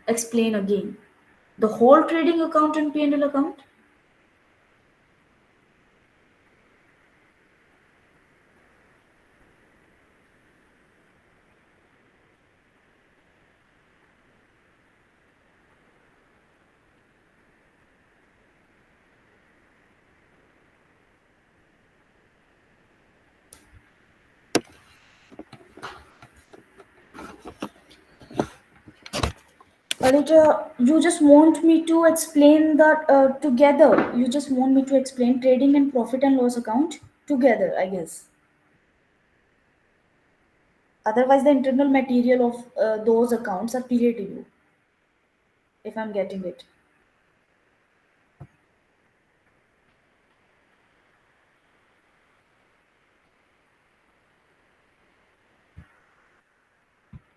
S1: explain again? The whole trading account and P&L account? Anita, you just want me to explain that together. You just want me to explain trading and profit and loss account together, I guess. Otherwise, the internal material of those accounts are clear to you, if I'm getting it.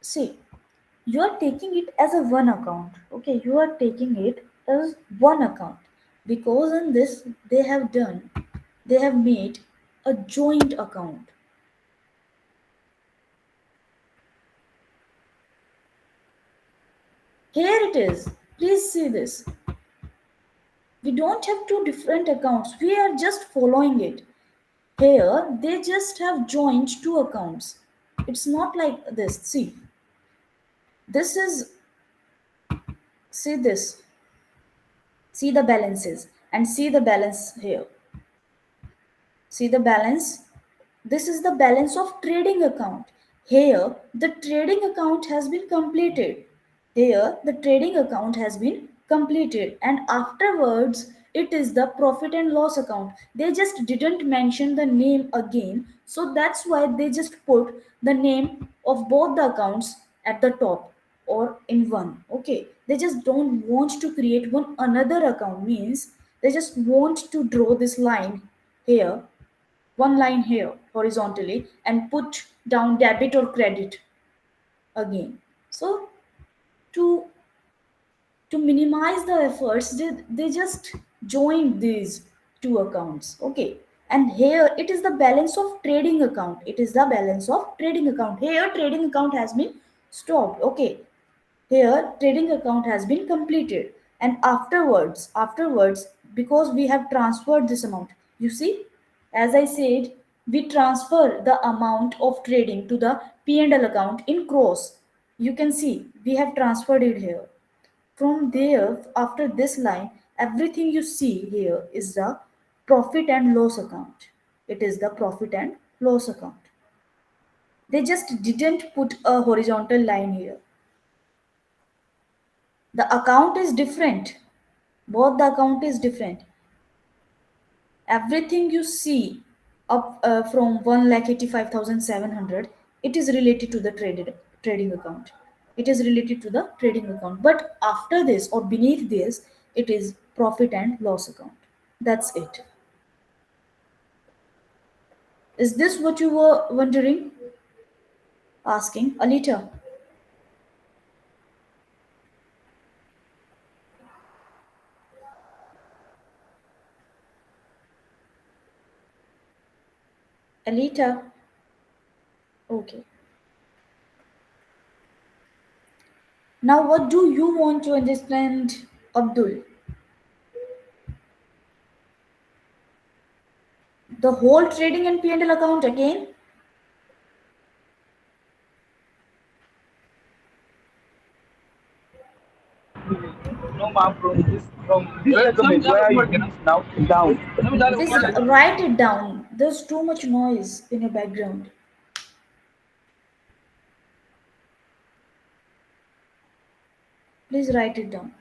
S1: See, you are taking it as a one account. Okay, you are taking it as one account because in this they have made a joint account. Here it is. Please see this. We don't have two different accounts. We are just following it. Here, they just have joined two accounts. It's not like this. See, this is, see this. See the balances and see the balance here. See the balance. This is the balance of trading account. Here, the trading account has been completed. Here, the trading account has been completed, and afterwards, it is the profit and loss account. They just didn't mention the name again, so that's why they just put the name of both the accounts at the top or in one. Okay, they just don't want to create one another account, means they just want to draw this line here, one line here horizontally, and put down debit or credit again. So to to minimize the efforts, they just join these two accounts. Okay, and here it is the balance of trading account. It is the balance of trading account. Here trading account has been stopped. Okay, here trading account has been completed, and afterwards, because we have transferred this amount, you see, as I said, we transfer the amount of trading to the P&L account in crores. You can see we have transferred it here. From there, after this line, everything you see here is the profit and loss account. It is the profit and loss account. They just didn't put a horizontal line here. The account is different. Both the account is different. Everything you see up from 1,85,700, it is related to the trading account. It is related to the trading account. But after this or beneath this, it is profit and loss account. That's it. Is this what you were wondering? Asking Alita. Alita. Okay. Now, what do you want to understand, Abdul? The whole trading and P&L account again?
S3: No, ma'am, from this element where you reach now down.
S1: Please write it down. There's too much noise in your background. Please write it down.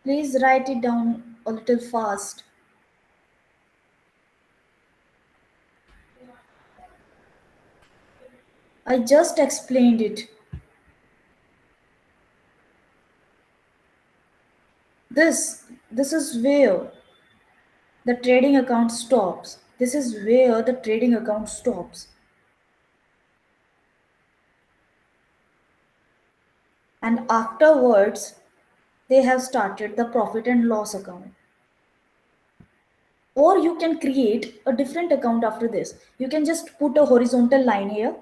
S1: Please write it down a little fast. I just explained it. This is where the trading account stops. This is where the trading account stops. And afterwards, they have started the profit and loss account. Or you can create a different account after this. You can just put a horizontal line here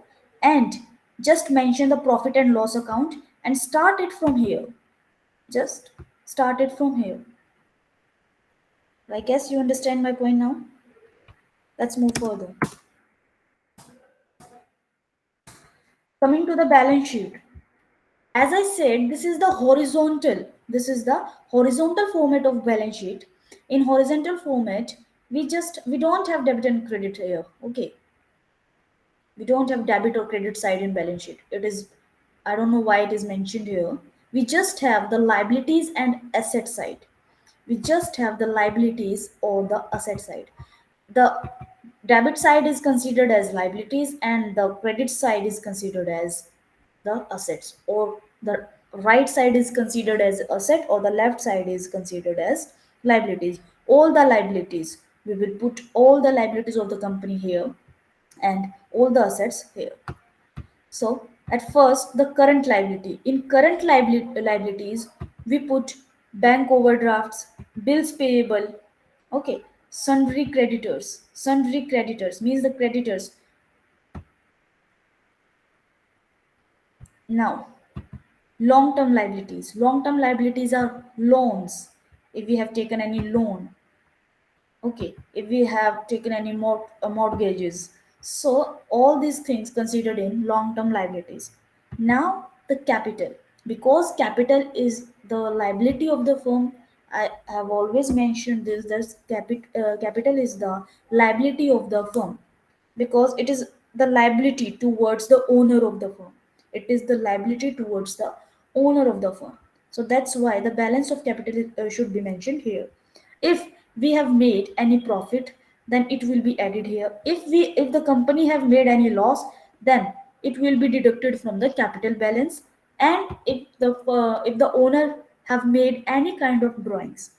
S1: and just mention the profit and loss account and start it from here. Just start it from here. I guess you understand my point now. Let's move further. Coming to the balance sheet. As I said, this is the horizontal format of balance sheet. In horizontal format, we don't have debit and credit here. Okay, we don't have debit or credit side in balance sheet. It is, I don't know why it is mentioned here. We just have the liabilities and asset side. We just have the liabilities or the asset side. The debit side is considered as liabilities and the credit side is considered as the assets, or the right side is considered as asset or the left side is considered as liabilities. All the liabilities, we will put all the liabilities of the company here and all the assets here. So at first, the current liability. In current liabilities, we put bank overdrafts, bills payable, okay, sundry creditors. Sundry creditors means the creditors. Now, long-term liabilities. Long-term liabilities are loans. If we have taken any loan, okay, if we have taken any mortgages, so all these things considered in long term liabilities. Now the capital, because capital is the liability of the firm. I have always mentioned this, that capital is the liability of the firm, because it is the liability towards the owner of the firm. It is the liability towards the owner of the firm. So that's why the balance of capital should be mentioned here. If we have made any profit, then it will be added here. If the company have made any loss, then it will be deducted from the capital balance. And if the owner have made any kind of drawings,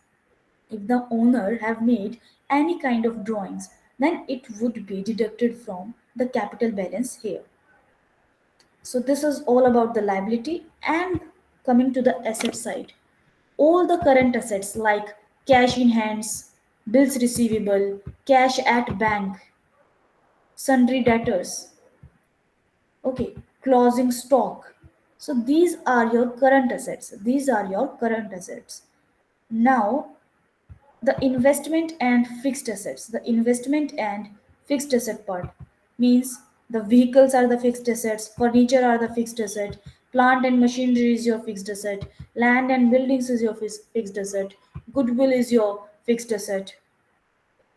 S1: if the owner have made any kind of drawings, then it would be deducted from the capital balance here. So this is all about the liability. And coming to the asset side, all the current assets like cash in hands, bills receivable, cash at bank, sundry debtors, okay, closing stock. So these are your current assets. These are your current assets. Now the investment and fixed assets, the investment and fixed asset part means the vehicles are the fixed assets, furniture are the fixed asset, plant and machinery is your fixed asset, land and buildings is your fixed asset, goodwill is your fixed asset.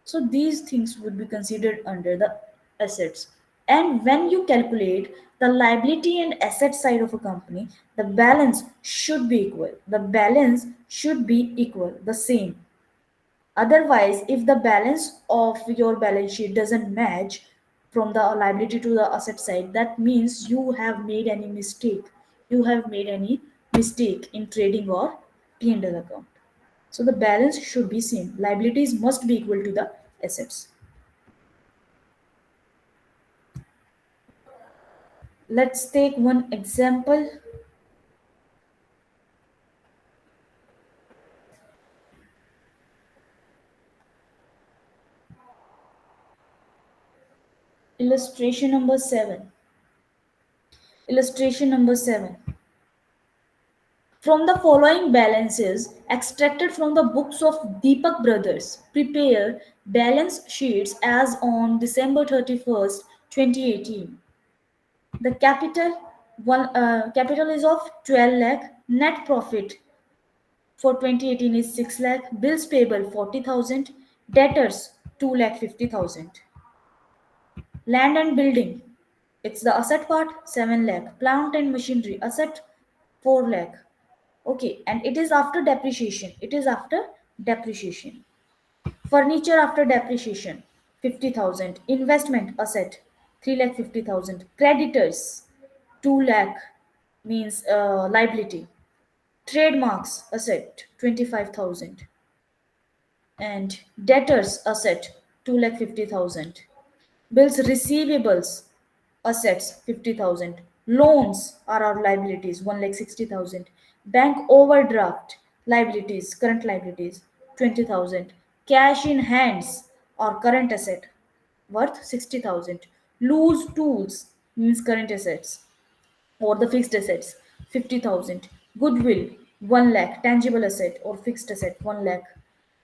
S1: So these things would be considered under the assets. And when you calculate the liability and asset side of a company, the balance should be equal, the balance should be equal, the same. Otherwise, if the balance of your balance sheet doesn't match from the liability to the asset side, that means you have made any mistake. You have made any mistake in trading or P&L account. So the balance should be same. Liabilities must be equal to the assets. Let's take one example. Illustration number 7. Illustration number 7. From the following balances extracted from the books of Deepak Brothers, prepare balance sheets as on December 31st, 2018. The capital is of 12 lakh, net profit for 2018 is 6 lakh, bills payable 40,000, debtors 2 lakh 50,000. Land and building, it's the asset part 7 lakh, plant and machinery asset 4 lakh. Okay, and it is after depreciation. It is after depreciation. Furniture after depreciation 50,000. Investment asset 3 lakh 50,000. Creditors 2 lakh means liability. Trademarks asset 25,000. And debtors asset 2 lakh 50,000. Bills receivables assets 50,000. Loans are our liabilities 1 lakh 60,000. Bank overdraft liabilities, current liabilities 20,000. Cash in hands or current asset worth 60,000. Loose tools means current assets or the fixed assets 50,000. Goodwill 1 lakh. Tangible asset or fixed asset 1 lakh.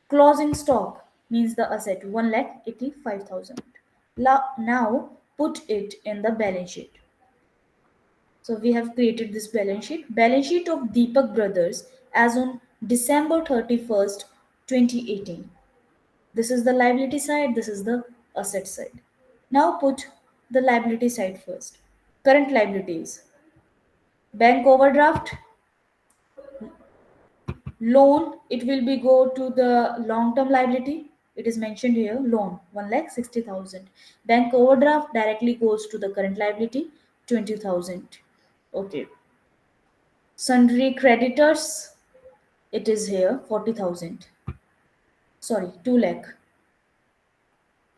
S1: Closing stock means the asset 1 lakh 85,000. Now put it in the balance sheet. So we have created this balance sheet. Balance sheet of Deepak Brothers as on December 31st, 2018. This is the liability side, this is the asset side. Now put the liability side first. Current liabilities. Bank overdraft, loan, it will be go to the long term liability. It is mentioned here, loan 1 lakh 60,000. Bank overdraft directly goes to the current liability 20,000. Okay. Sundry creditors, it is here 40,000. Sorry, 2 lakh.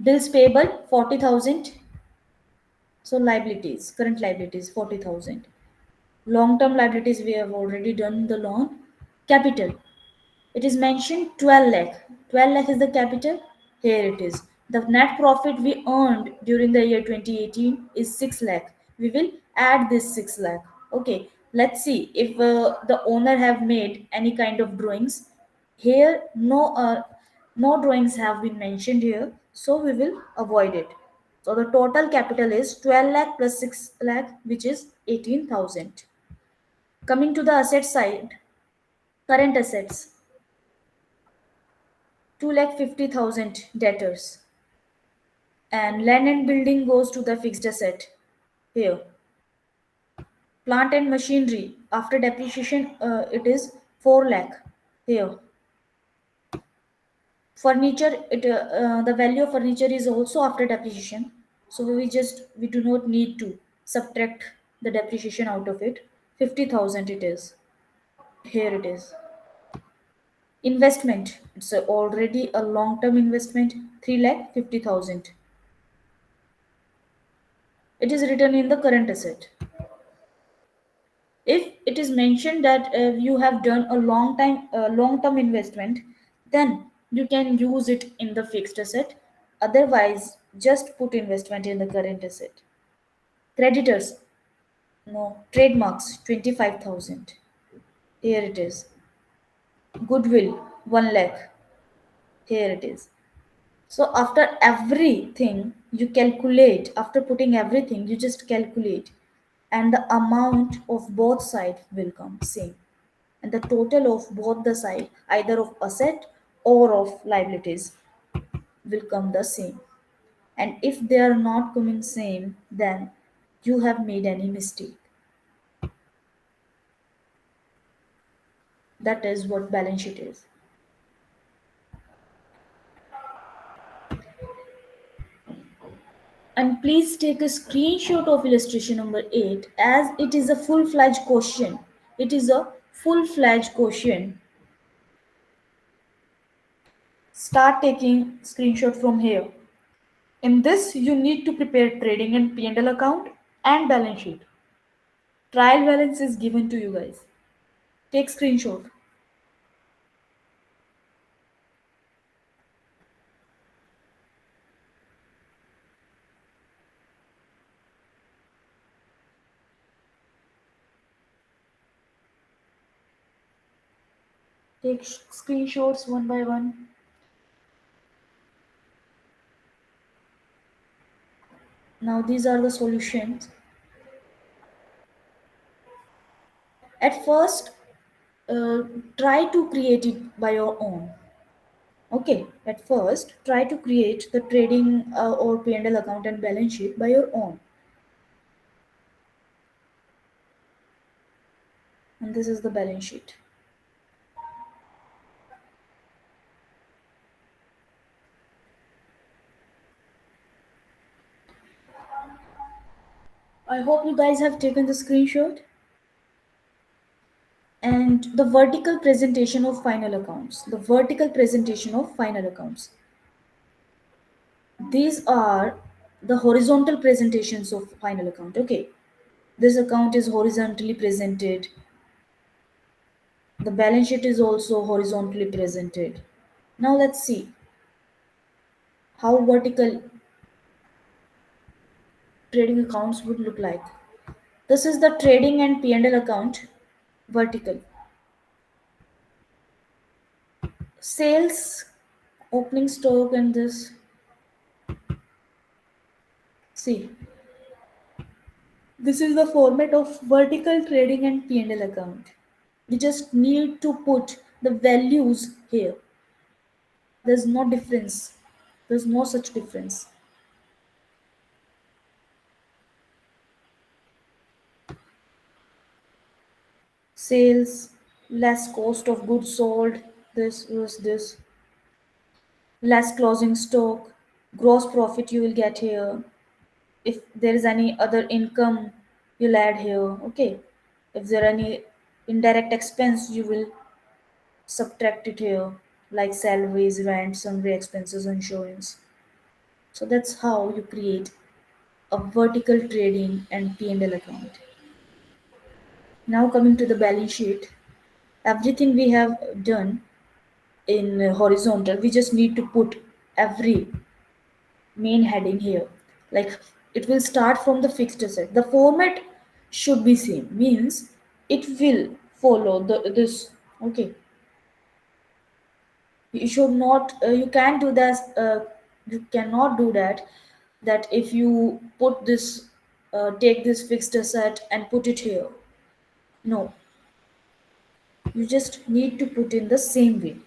S1: Bills payable 40,000. So liabilities, current liabilities 40,000. Long term liabilities, we have already done the loan. Capital, it is mentioned 12 lakh. 12 lakh is the capital. Here it is. The net profit we earned during the year 2018 is 6 lakh. We will add this 6 lakh. Okay, let's see if the owner have made any kind of drawings. Here, no drawings have been mentioned here, so we will avoid it. So the total capital is 12 lakh plus 6 lakh, which is 18,000. Coming to the asset side, current assets 2 lakh 50,000 debtors, and land and building goes to the fixed asset here. Plant and machinery after depreciation, it is 4 lakh here. Furniture, the value of furniture is also after depreciation, so we do not need to subtract the depreciation out of it. 50,000 it is. Here it is. Investment, it's already a long term investment, 3 lakh 50,000. It is written in the current asset. If it is mentioned that you have done a long term investment, then you can use it in the fixed asset. Otherwise, just put investment in the current asset. Creditors, no. Trademarks, 25,000. Here it is. Goodwill, 1 lakh. Here it is. So after everything, you calculate, after putting everything, you just calculate, and the amount of both sides will come same. And the total of both the side, either of asset or of liabilities, will come the same. And if they are not coming same, then you have made any mistake. That is what balance sheet is. And please take a screenshot of illustration number 8, as it is a full-fledged question. It is a full-fledged question. Start taking screenshot from here. In this, you need to prepare trading and P&L account and balance sheet. Trial balance is given to you guys. Take screenshot. Take screenshots one by one. Now these are the solutions. At first, uh, try to create it by your own. Okay, at first, try to create the trading or P&L account and balance sheet by your own. And this is the balance sheet. I hope you guys have taken the screenshot. And the vertical presentation of final accounts. The vertical presentation of final accounts. These are the horizontal presentations of final account. Okay, this account is horizontally presented. The balance sheet is also horizontally presented. Now let's see how vertical trading accounts would look like. This is the trading and P&L account, vertical. Sales, opening stock, and this. See, this is the format of vertical trading and P&L account. You just need to put the values here. There's no difference. There's no such difference. Sales, less cost of goods sold, this was this, less closing stock, gross profit you will get here. If there is any other income, you'll add here. Okay, if there are any indirect expense, you will subtract it here, like salaries, rent, sundry expenses, insurance. So that's how you create a vertical trading and P&L account. Now coming to the balance sheet, everything we have done in horizontal, we just need to put every main heading here. Like, it will start from the fixed asset. The format should be same, means it will follow this. Okay, you should not you can do that you cannot do that, that if you put this take this fixed asset and put it here. No, you just need to put in the same way.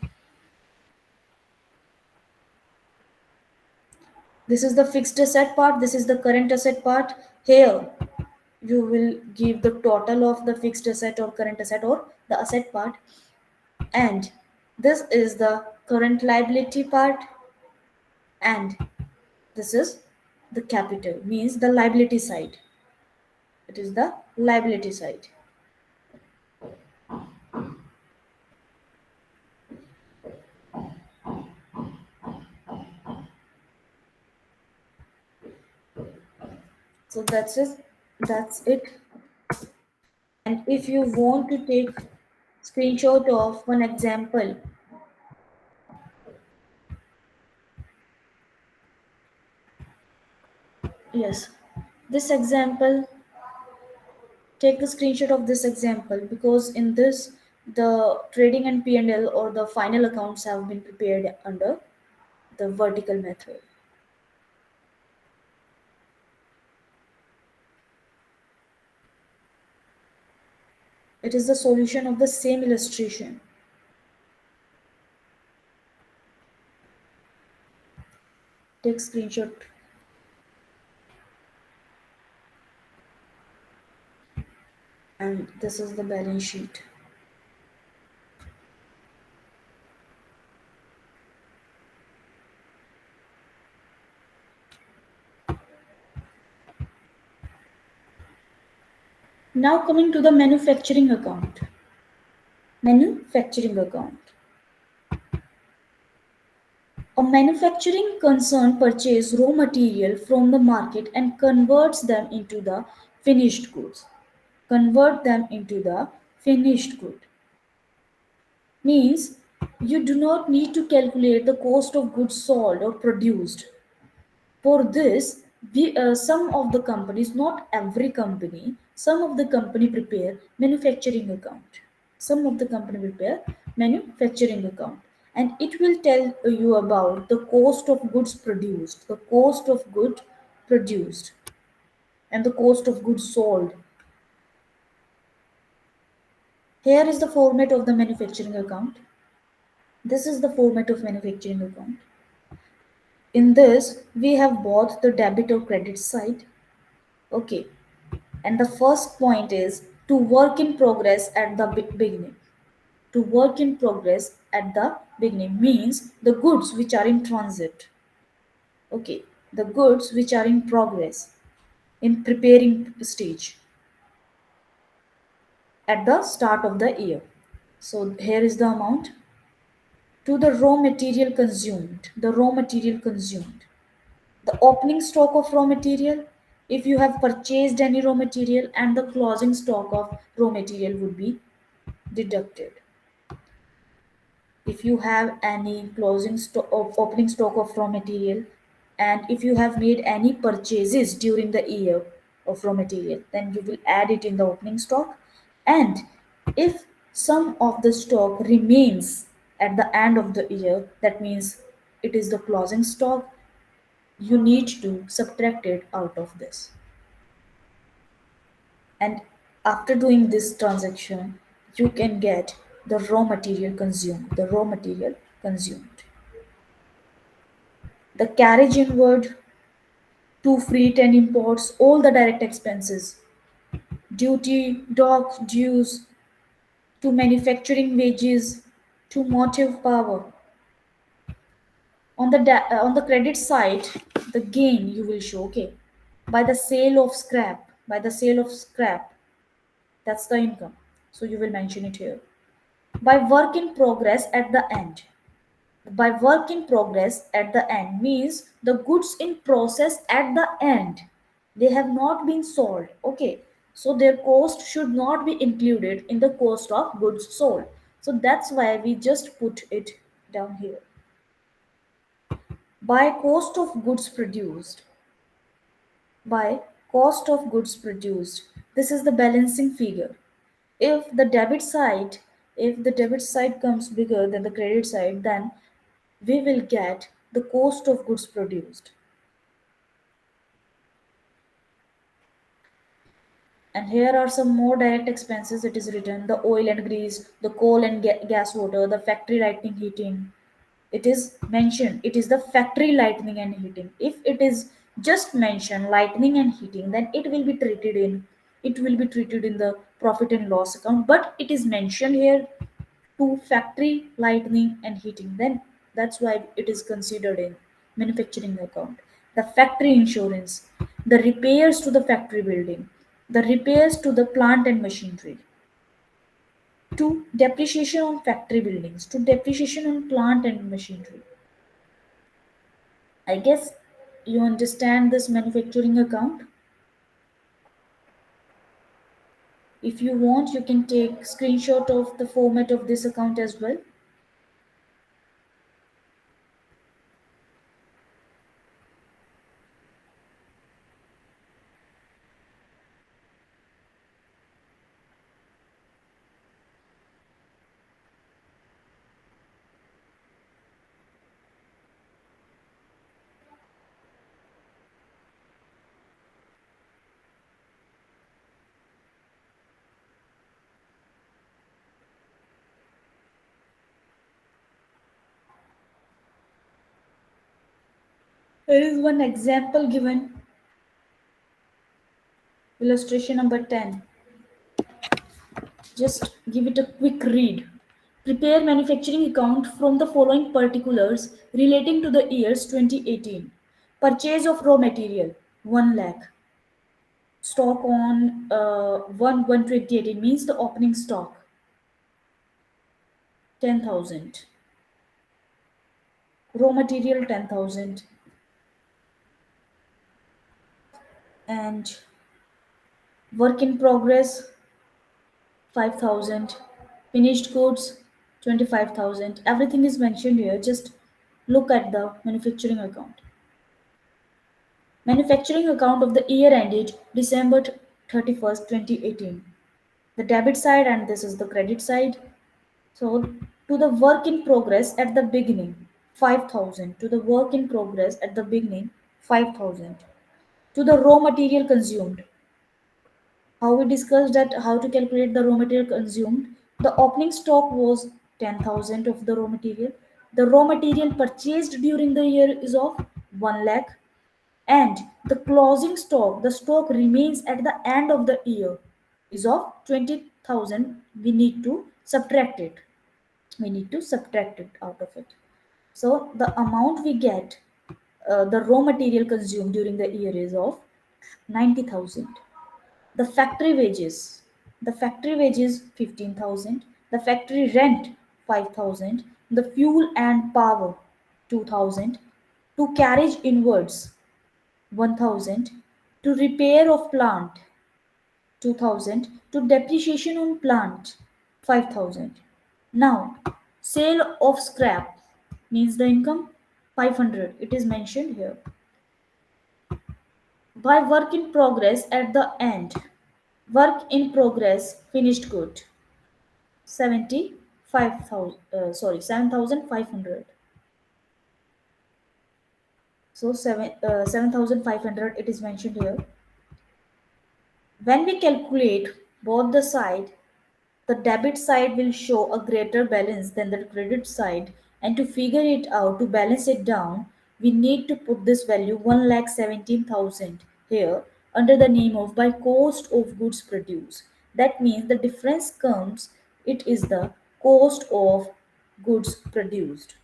S1: This is the fixed asset part, this is the current asset part. Here you will give the total of the fixed asset or current asset or the asset part, and this is the current liability part, and this is the capital, means the liability side. It is the liability side. So that's it. And if you want to take screenshot of one example, yes, this example, take the screenshot of this example, because in this the trading and P&L or the final accounts have been prepared under the vertical method. It is the solution of the same illustration. Take screenshot. And this is the balance sheet. Now coming to the manufacturing account. Manufacturing account. A manufacturing concern purchases raw material from the market and converts them into the finished goods. Convert them into the finished good. Means you do not need to calculate the cost of goods sold or produced. For this, some of the companies, not every company, some of the company prepare manufacturing account. Some of the company prepare manufacturing account, and it will tell you about the cost of goods produced, the cost of good produced, and the cost of goods sold. Here is the format of the manufacturing account. This is the format of manufacturing account. In this, we have both the debit or credit side. Okay, and the first point is to work in progress at the beginning. To work in progress at the beginning means the goods which are in transit. Okay, the goods which are in progress, in preparing stage at the start of the year. So here is the amount. To the raw material consumed. The raw material consumed. The opening stock of raw material, if you have purchased any raw material, and the closing stock of raw material would be deducted. If you have any closing stock of opening stock of raw material, and if you have made any purchases during the year of raw material, then you will add it in the opening stock. And if some of the stock remains at the end of the year, that means it is the closing stock, you need to subtract it out of this. And after doing this transaction, you can get the raw material consumed. The raw material consumed. The carriage inward to freight and imports, all the direct expenses, duty, dock, dues, to manufacturing wages, to motive power. On the credit side, the gain you will show, okay, by the sale of scrap, that's the income. So you will mention it here. By work in progress at the end. By work in progress at the end means the goods in process at the end. They have not been sold. Okay. So their cost should not be included in the cost of goods sold. So that's why we just put it down here. By cost of goods produced. By cost of goods produced. This is the balancing figure. If the debit side, if the debit side comes bigger than the credit side, then we will get the cost of goods produced. And here are some more direct expenses. It is written the oil and grease, the coal and gas water, the factory lighting heating. It is mentioned, it is the factory lighting and heating. If it is just mentioned lighting and heating, then it will be treated in the profit and loss account. But it is mentioned here to factory lighting and heating, then that's why it is considered in manufacturing account. The factory insurance, the repairs to the factory building, the repairs to the plant and machinery, to depreciation on factory buildings, to depreciation on plant and machinery. I guess you understand this manufacturing account. If you want, you can take screenshot of the format of this account as well. There is one example given, illustration number 10. Just give it a quick read. Prepare manufacturing account from the following particulars relating to the years 2018. Purchase of raw material 1 lakh. Stock on 1 2018 means the opening stock 10,000. Raw material 10,000. And work in progress 5,000. Finished goods 25,000. Everything is mentioned here. Just look at the manufacturing account. Manufacturing account of the year ended December 31st, 2018. The debit side, and this is the credit side. So, to the work in progress at the beginning, 5,000. To the work in progress at the beginning, 5,000. To the raw material consumed, how we discussed that how to calculate the raw material consumed. The opening stock was 10,000 of the raw material. The raw material purchased during the year is of 1 lakh, and the closing stock, the stock remains at the end of the year, is of 20,000. We need to subtract it. We need to subtract it out of it. So the amount we get, the raw material consumed during the year is of 90,000. The factory wages, the factory wages 15,000. The factory rent 5,000. The fuel and power 2,000. To carriage inwards 1,000. To repair of plant 2,000. To depreciation on plant 5,000. Now, sale of scrap means the income 500. It is mentioned here. By work in progress at the end, work in progress finished good 75,000, 7,500. So 7,500 it is mentioned here. When we calculate both the side, the debit side will show a greater balance than the credit side, and to figure it out, to balance it down, we need to put this value 1,17,000 here under the name of by cost of goods produced. That means the difference comes, it is the cost of goods produced.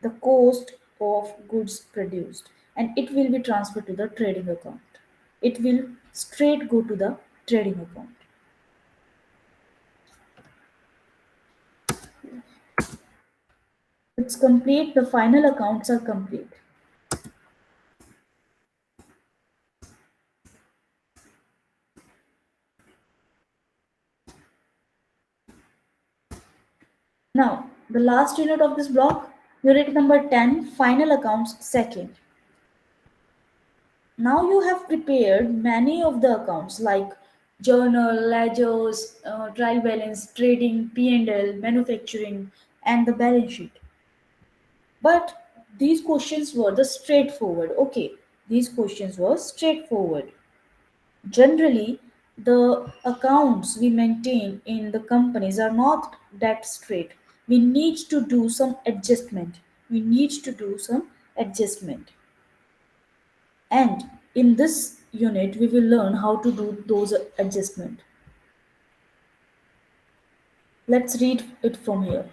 S1: The cost of goods produced, and it will be transferred to the trading account. It will straight go to the trading account. It's complete, the final accounts are complete. Now, the last unit of this block, unit number 10, final accounts second. Now you have prepared many of the accounts like journal, ledgers, trial balance, trading, P&L, manufacturing, and the balance sheet. But these questions were the straightforward. Okay, these questions were straightforward. Generally, the accounts we maintain in the companies are not that straight. We need to do some adjustment. We need to do some adjustment. And in this unit, we will learn how to do those adjustment. Let's read it from here.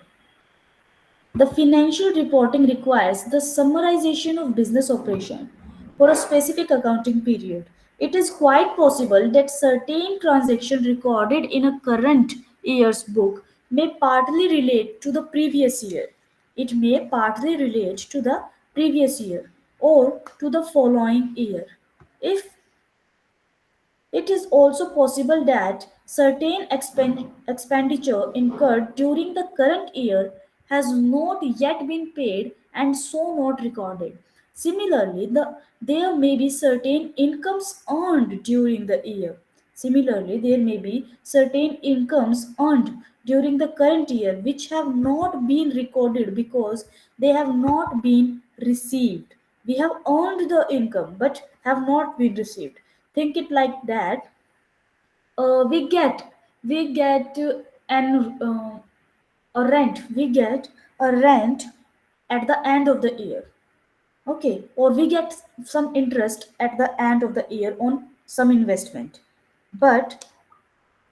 S1: The financial reporting requires the summarization of business operation for a specific accounting period. It is quite possible that certain transactions recorded in a current year's book may partly relate to the previous year. It may partly relate to the previous year or to the following year. If It is also possible that certain expenditure incurred during the current year has not yet been paid and so not recorded. Similarly, there may be certain incomes earned during the year. Similarly, there may be certain incomes earned during the current year which have not been recorded because they have not been received. We have earned the income but have not been received. Think it like that. We get an a rent. We get a rent at the end of the year. Okay, or we get some interest at the end of the year on some investment. But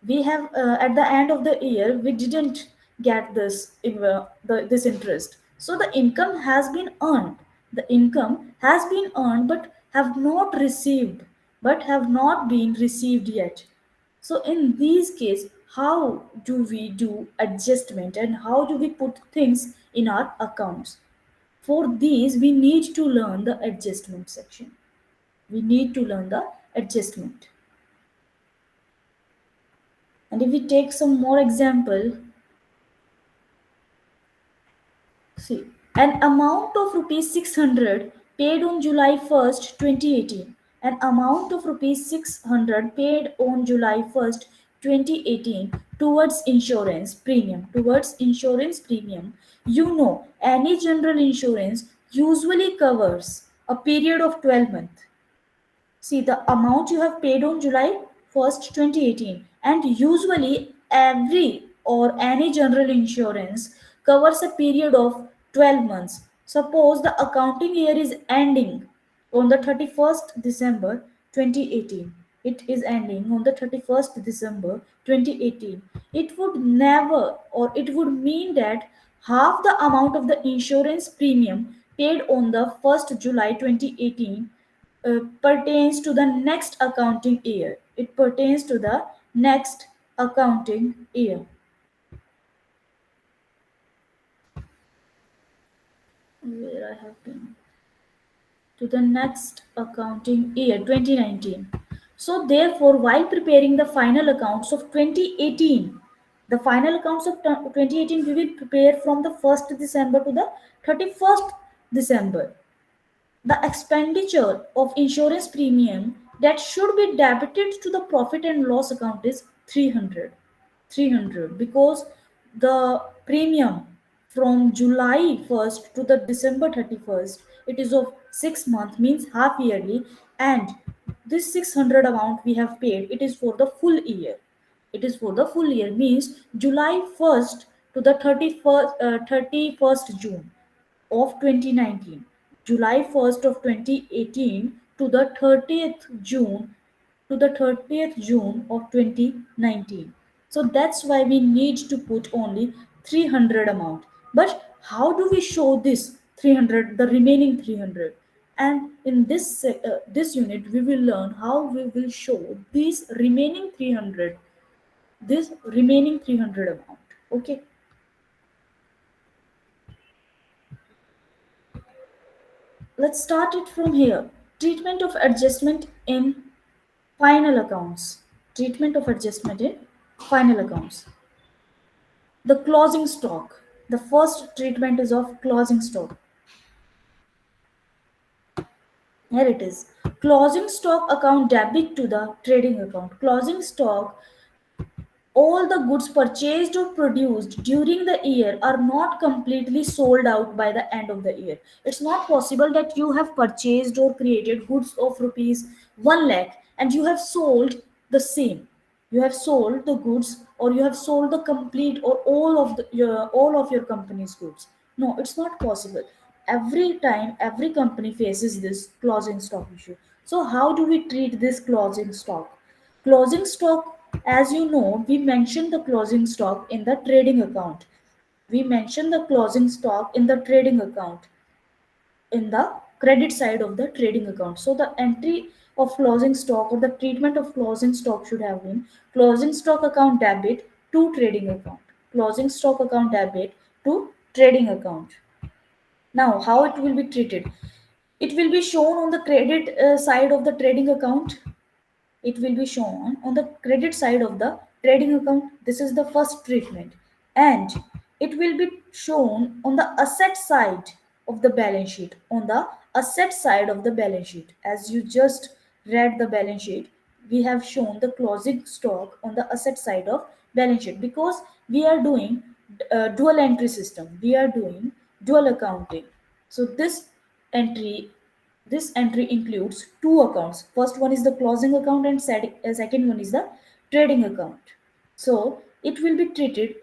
S1: we have at the end of the year we didn't get this interest, so the income has been earned. The income has been earned but have not been received yet. So in these cases, how do we do adjustment and how do we put things in our accounts? For these we need to learn the adjustment section. We need to learn the adjustment. And if we take some more example, see, an amount of rupees 600 paid on July 1st, 2018. An amount of rupees 600 paid on July 1st, 2018 towards insurance premium. Any general insurance usually covers a period of 12 months. See the amount you have paid on July 1st, 2018, and usually every or any general insurance covers a period of 12 months. Suppose the accounting year is ending on the 31st December 2018. It is ending on the 31st December 2018. It would never, or it would mean that half the amount of the insurance premium paid on the 1st July 2018 pertains to the next accounting year. It pertains to the next accounting year. Where I have been to the next accounting year, 2019. So therefore, while preparing the final accounts of 2018, the final accounts of 2018 we will prepare from the 1st December to the 31st December. The expenditure of insurance premium that should be debited to the profit and loss account is 300 because the premium from July 1st to the December 31st, it is of 6 months, means half yearly, and this 600 amount we have paid, it is for the full year. It is for the full year, means July 1st to the 31st June of 2019, July 1st of 2018 to the 30th June of 2019. So that's why we need to put only 300 amount. But how do we show this 300, the remaining 300? And in this unit, we will learn how we will show this remaining 300 amount. Okay. Let's start it from here. Treatment of adjustment in final accounts. Treatment of adjustment in final accounts. The closing stock. The first treatment is of closing stock. Here it is. Closing stock account debit to the trading account. Closing stock, all the goods purchased or produced during the year are not completely sold out by the end of the year. It's not possible that you have purchased or created goods of rupees 1 lakh and you have sold the same. You have sold the goods or you have sold the complete or all of your company's goods. No, it's not possible. Every time every company faces this closing stock issue. So how do we treat this closing stock? Closing stock, as you know, we mentioned the closing stock in the trading account. We mentioned the closing stock in the trading account, in the credit side of the trading account. So the entry of closing stock or the treatment of closing stock should have been closing stock account debit to trading account. Closing stock account debit to trading account. Now, how it will be treated? It will be shown on the credit side of the trading account. it will be shown on the credit side of the trading account. This is the first treatment. And it will be shown on the asset side of the balance sheet, on the asset side of the balance sheet. As you just read the balance sheet, we have shown the closing stock on the asset side of balance sheet, because we are doing dual entry system, we are doing dual accounting. So entry this entry includes two accounts. First one is the closing account, and second one is the trading account. So it will be treated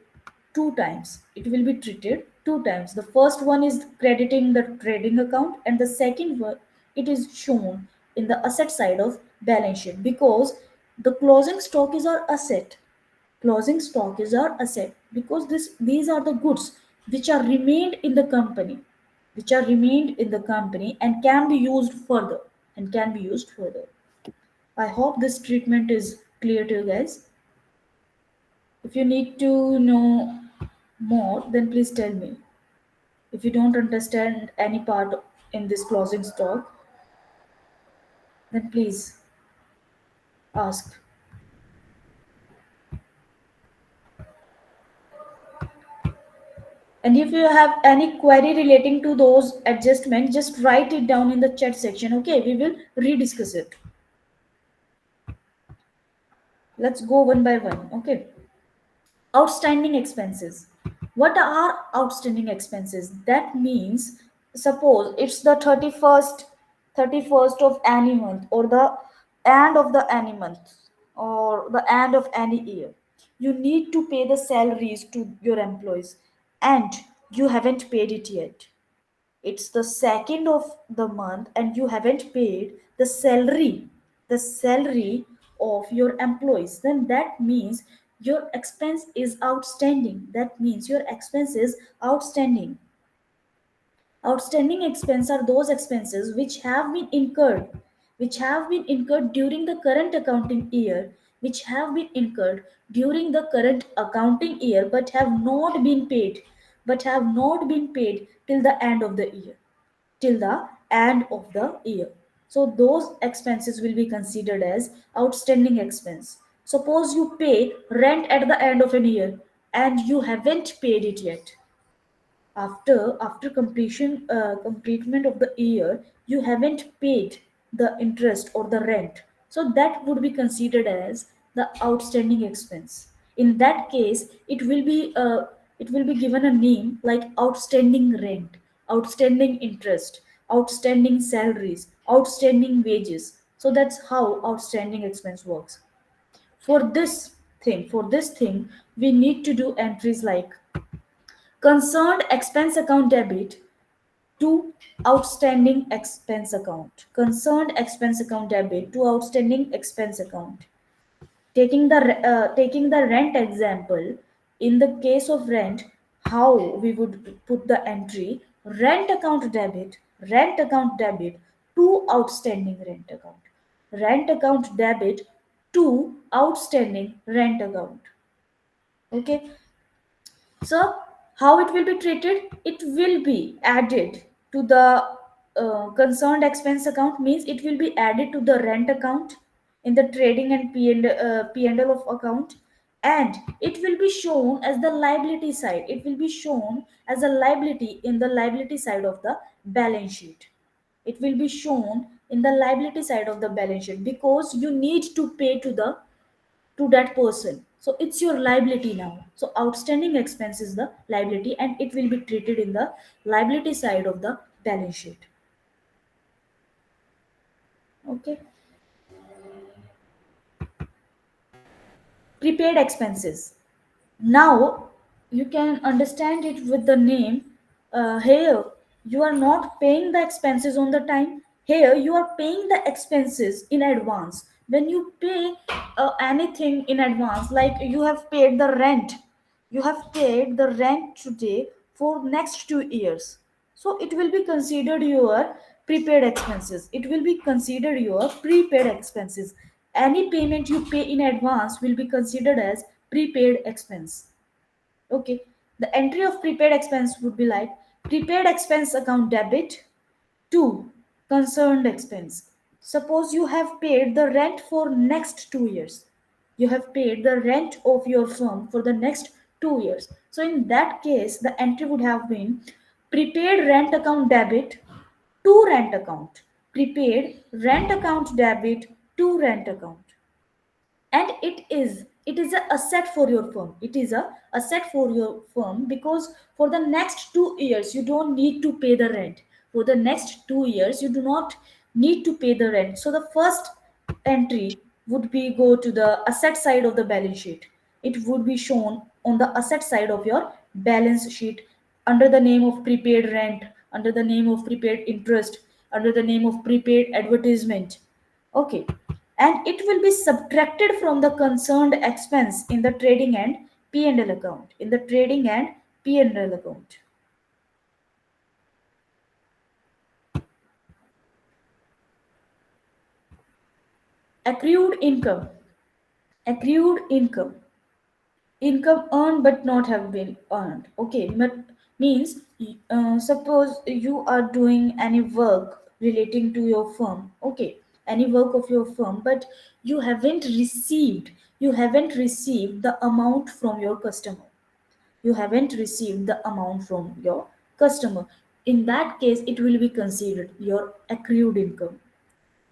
S1: two times. It will be treated two times. The first one is crediting the trading account, and the second one, it is shown in the asset side of balance sheet, because the closing stock is our asset. Closing stock is our asset because these are the goods which are remained in the company, and can be used further, I hope this treatment is clear to you guys. If you need to know more, then please tell me. If you don't understand any part in this closing stock, then please ask. And if you have any query relating to those adjustments, just write it down in the chat section. Okay, we will rediscuss it. Let's go one by one. Okay. Outstanding expenses. What are outstanding expenses? That means, suppose it's the 31st of any month, or the end of the any month, or the end of any year. You need to pay the salaries to your employees, and you haven't paid it yet. It's the second of the month and you haven't paid the salary of your employees, then that means your expense is outstanding. Outstanding expense are those expenses which have been incurred during the current accounting year, but have not been paid till the end of the year, till the end of the year. So those expenses will be considered as outstanding expense. Suppose you pay rent at the end of an year and you haven't paid it yet. After completion of the year, you haven't paid the interest or the rent, so that would be considered as the outstanding expense. In that case, it will be given a name like outstanding rent, outstanding interest, outstanding salaries, outstanding wages. So that's how outstanding expense works. For this thing we need to do entries like concerned expense account debit to outstanding expense account. Concerned expense account debit to outstanding expense account. Taking the rent example, in the case of rent, how we would put the entry: rent account debit to outstanding rent account. Rent account debit to outstanding rent account. Okay, so, how it will be treated? It will be added to the concerned expense account, means it will be added to the rent account in the trading and P&L of account, and it will be shown as the liability side. It will be shown as a liability in the liability side of the balance sheet. It will be shown in the liability side of the balance sheet because you need to pay to that person, so it's your liability now. So outstanding expense is the liability and it will be treated in the liability side of the balance sheet. Okay. Prepaid expenses. Now you can understand it with the name. Here you are not paying the expenses on the time. Here you are paying the expenses in advance. When you pay anything in advance, like you have paid the rent today for next 2 years, so it will be considered your prepaid expenses. Any payment you pay in advance will be considered as prepaid expense. Okay. The entry of prepaid expense would be like prepaid expense account debit to concerned expense. Suppose you have paid the rent for next 2 years. You have paid the rent of your firm for the next 2 years. So in that case, the entry would have been prepaid rent account debit to rent account. Prepaid rent account debit to rent account. And it is a asset for your firm. It is a asset for your firm, because for the next 2 years you don't need to pay the rent. For the next 2 years you do not need to pay the rent. So the first entry would be go to the asset side of the balance sheet. It would be shown on the asset side of your balance sheet, under the name of prepaid rent, under the name of prepaid interest, under the name of prepaid advertisement. Okay. And it will be subtracted from the concerned expense in the trading and P&L account. In the trading and P&L account. Accrued income. Accrued income. Income earned but not have been earned. Okay. Means suppose you are doing any work relating to your firm. Okay. Any work of your firm, but you haven't received the amount from your customer. You haven't received the amount from your customer. In that case, it will be considered your accrued income.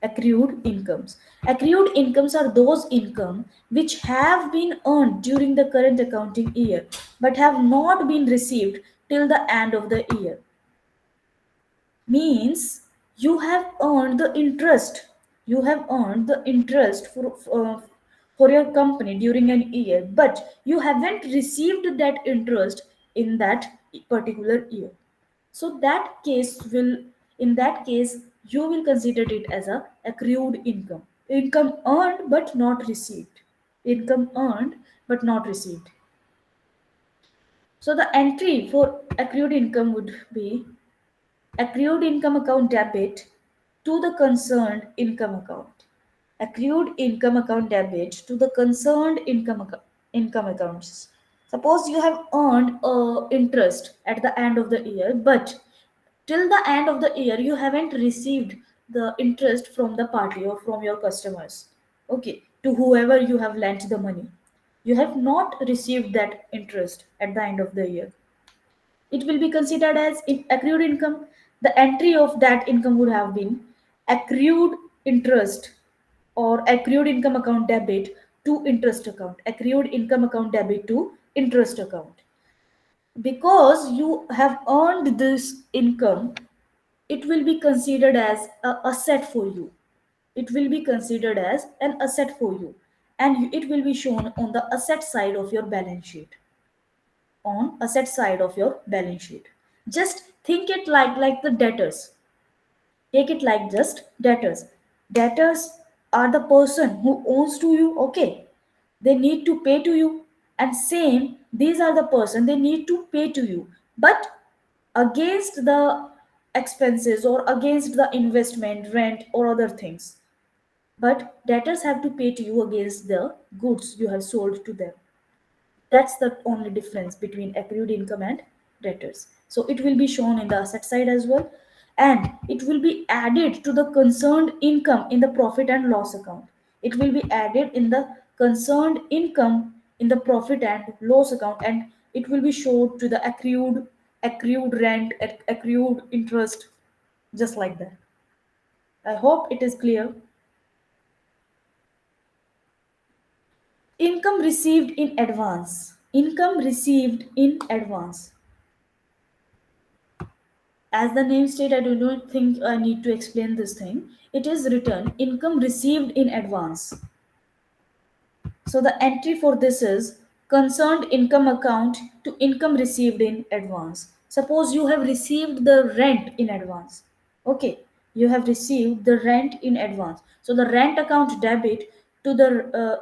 S1: Accrued incomes. Accrued incomes are those income which have been earned during the current accounting year but have not been received till the end of the year. Means you have earned the interest. You have earned the interest for your company during an year, but you haven't received that interest in that particular year. So that case will in that case you will consider it as a accrued income. Income earned but not received. Income earned but not received. So the entry for accrued income would be accrued income account debit to the concerned income account. Accrued income account debit to the concerned income accounts. Suppose you have earned interest at the end of the year, but till the end of the year you haven't received the interest from the party or from your customers. Okay, to whoever you have lent the money. You have not received that interest at the end of the year. It will be considered as accrued income. The entry of that income would have been accrued interest or accrued income account debit to interest account. Accrued income account debit to interest account. Because you have earned this income, it will be considered as an asset for you. It will be considered as an asset for you. And it will be shown on the asset side of your balance sheet. On asset side of your balance sheet. Just think it like the debtors. Take it like just debtors. Debtors are the person who owns to you. Okay, they need to pay to you, and same, these are the person they need to pay to you, but against the expenses or against the investment, rent, or other things. But debtors have to pay to you against the goods you have sold to them. That's the only difference between accrued income and debtors. So it will be shown in the asset side as well, and it will be added to the concerned income in the profit and loss account. It will be added in the concerned income in the profit and loss account, and it will be showed to the accrued rent, accrued interest, just like that. I hope it is clear. Income received in advance. Income received in advance. As the name state, I do not think I need to explain this thing. It is written income received in advance. So the entry for this is concerned income account to income received in advance. Suppose you have received the rent in advance. Okay, you have received the rent in advance. So the rent account debit to the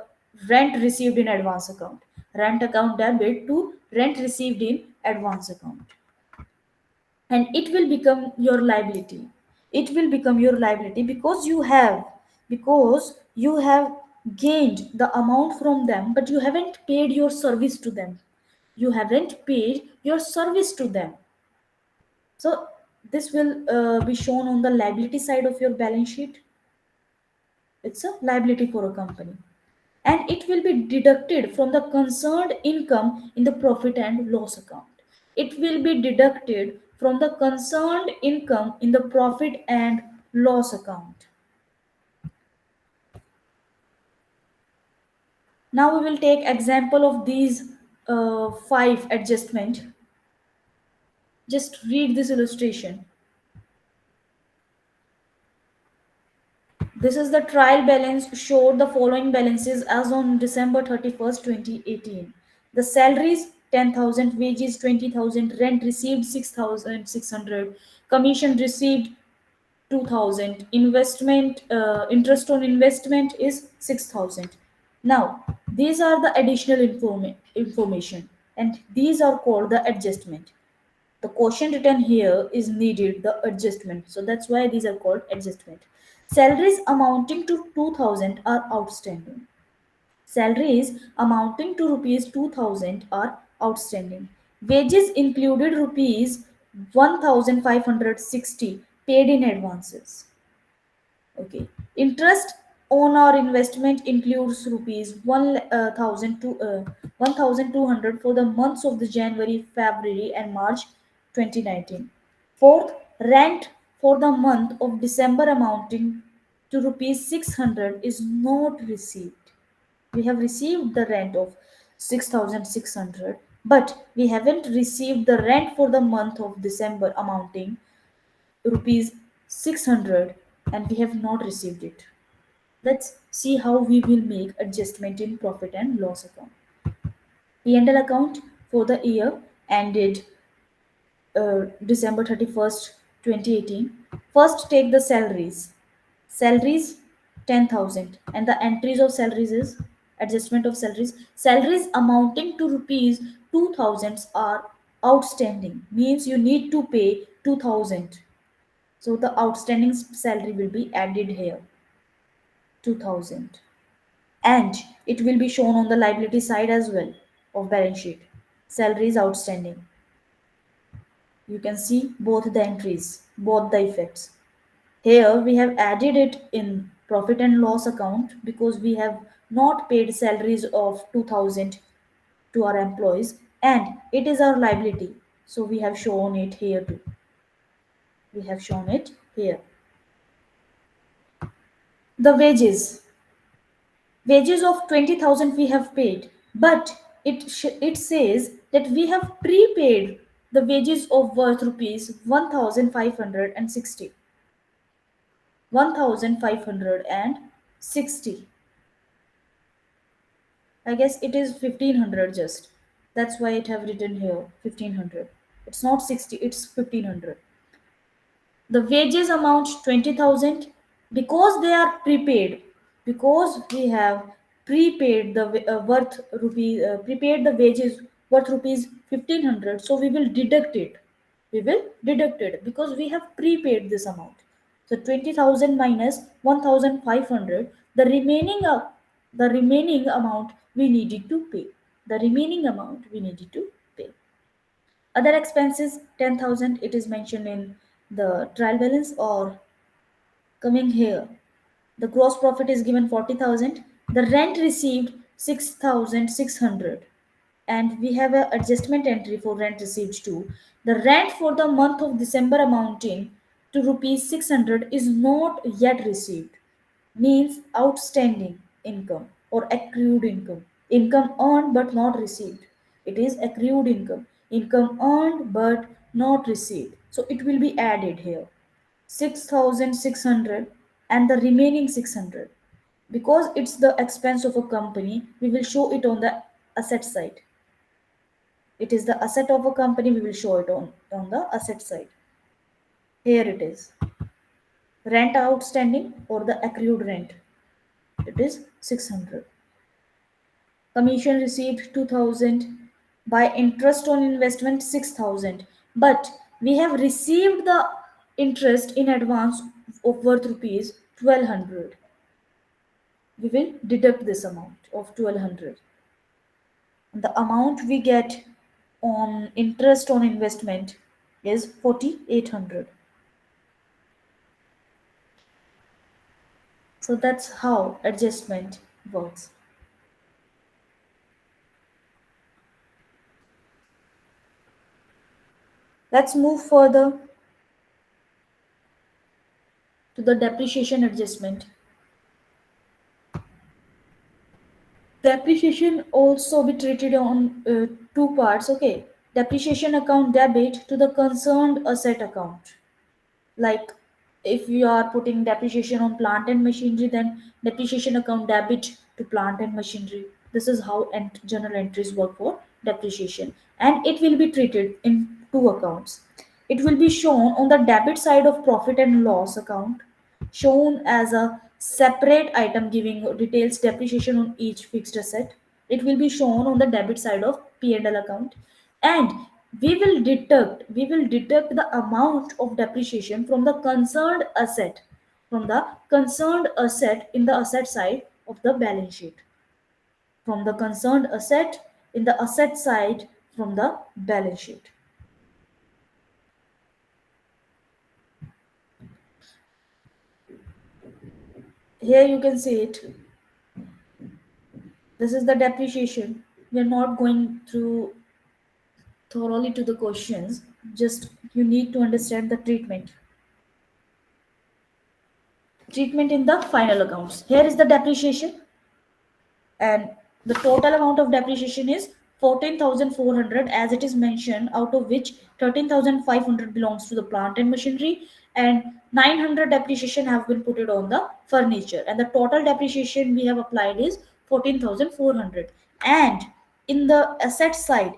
S1: rent received in advance account. Rent account debit to rent received in advance account. And it will become your liability. It will become your liability because you have gained the amount from them, but you haven't paid your service to them. You haven't paid your service to them. So this will be shown on the liability side of your balance sheet. It's a liability for a company. And it will be deducted from the concerned income in the profit and loss account. It will be deducted from the concerned income in the profit and loss account. Now we will take example of these five adjustment. Just read this illustration. This is the trial balance showed the following balances as on December 31st, 2018. The salaries 10,000, wages 20,000, rent received 6,600, commission received 2,000, investment interest on investment is 6,000. Now these are the additional information, and these are called the adjustment. The quotient written here is needed, the adjustment, so that's why these are called adjustment. Salaries amounting to 2,000 are outstanding. Salaries amounting to rupees 2,000 are outstanding. Wages included rupees 1,560 paid in advances. Okay. Interest on our investment includes rupees 1,200 for the months of the January, February, and March 2019. Fourth, rent for the month of December amounting to rupees 600 is not received. We have received the rent of 6,600, but we haven't received the rent for the month of December amounting rupees 600, and we have not received it. Let's see how we will make adjustment in profit and loss account. P&L account for the year ended December 31st, 2018. First take the salaries. Salaries 10,000, and the entries of salaries is adjustment of salaries. Salaries amounting to rupees 2,000 are outstanding, means you need to pay 2,000. So the outstanding salary will be added here, 2,000. And it will be shown on the liability side as well of balance sheet. Salary is outstanding. You can see both the entries, both the effects. Here we have added it in profit and loss account because we have not paid salaries of 2,000 to our employees, and it is our liability. So we have shown it here too. We have shown it here. The wages of 20,000 we have paid, but it says that we have prepaid the wages of worth rupees 1,560. 1,560. I guess it is 1,500 just. That's why it have written here 1,500. It's not 60, it's 1,500. The wages amount 20,000 because they are prepaid, because we have prepaid the worth rupees, prepaid the wages worth rupees 1,500, so we will deduct it. We will deduct it because we have prepaid this amount. So 20,000 minus 1,500, the remaining amount we needed to pay. The remaining amount we needed to pay. Other expenses 10,000, it is mentioned in the trial balance. Or coming here, the gross profit is given 40,000. The rent received 6,600, and we have a adjustment entry for rent received too. The rent for the month of December amounting to rupees 600 is not yet received, means outstanding income or accrued income. Income earned but not received. It is accrued income. Income earned but not received. So it will be added here. 6,600 and the remaining 600. Because it's the expense of a company, we will show it on the asset side. It is the asset of a company, we will show it on the asset side. Here it is. Rent outstanding or the accrued rent. It is 600. Commission received 2,000. By interest on investment 6,000. But we have received the interest in advance of worth rupees 1,200. We will deduct this amount of 1,200. The amount we get on interest on investment is 4,800. So that's how adjustment works. Let's move further to the depreciation adjustment. Depreciation also be treated on two parts. Okay, depreciation account debit to the concerned asset account. Like if you are putting depreciation on plant and machinery, then depreciation account debit to plant and machinery. This is how journal entries work for depreciation, and it will be treated in two accounts. It will be shown on the debit side of profit and loss account, shown as a separate item giving details depreciation on each fixed asset. It will be shown on the debit side of P&L account, and we will deduct the amount of depreciation from the concerned asset in the asset side of the balance sheet, from the concerned asset in the asset side from the balance sheet. Here you can see it. This is the depreciation. We are not going through thoroughly to the questions, just you need to understand the treatment in the final accounts. Here is the depreciation, and the total amount of depreciation is 14,400 as it is mentioned, out of which 13,500 belongs to the plant and machinery, and 900 depreciation have been put it on the furniture, and the total depreciation we have applied is 14,400. And in the asset side,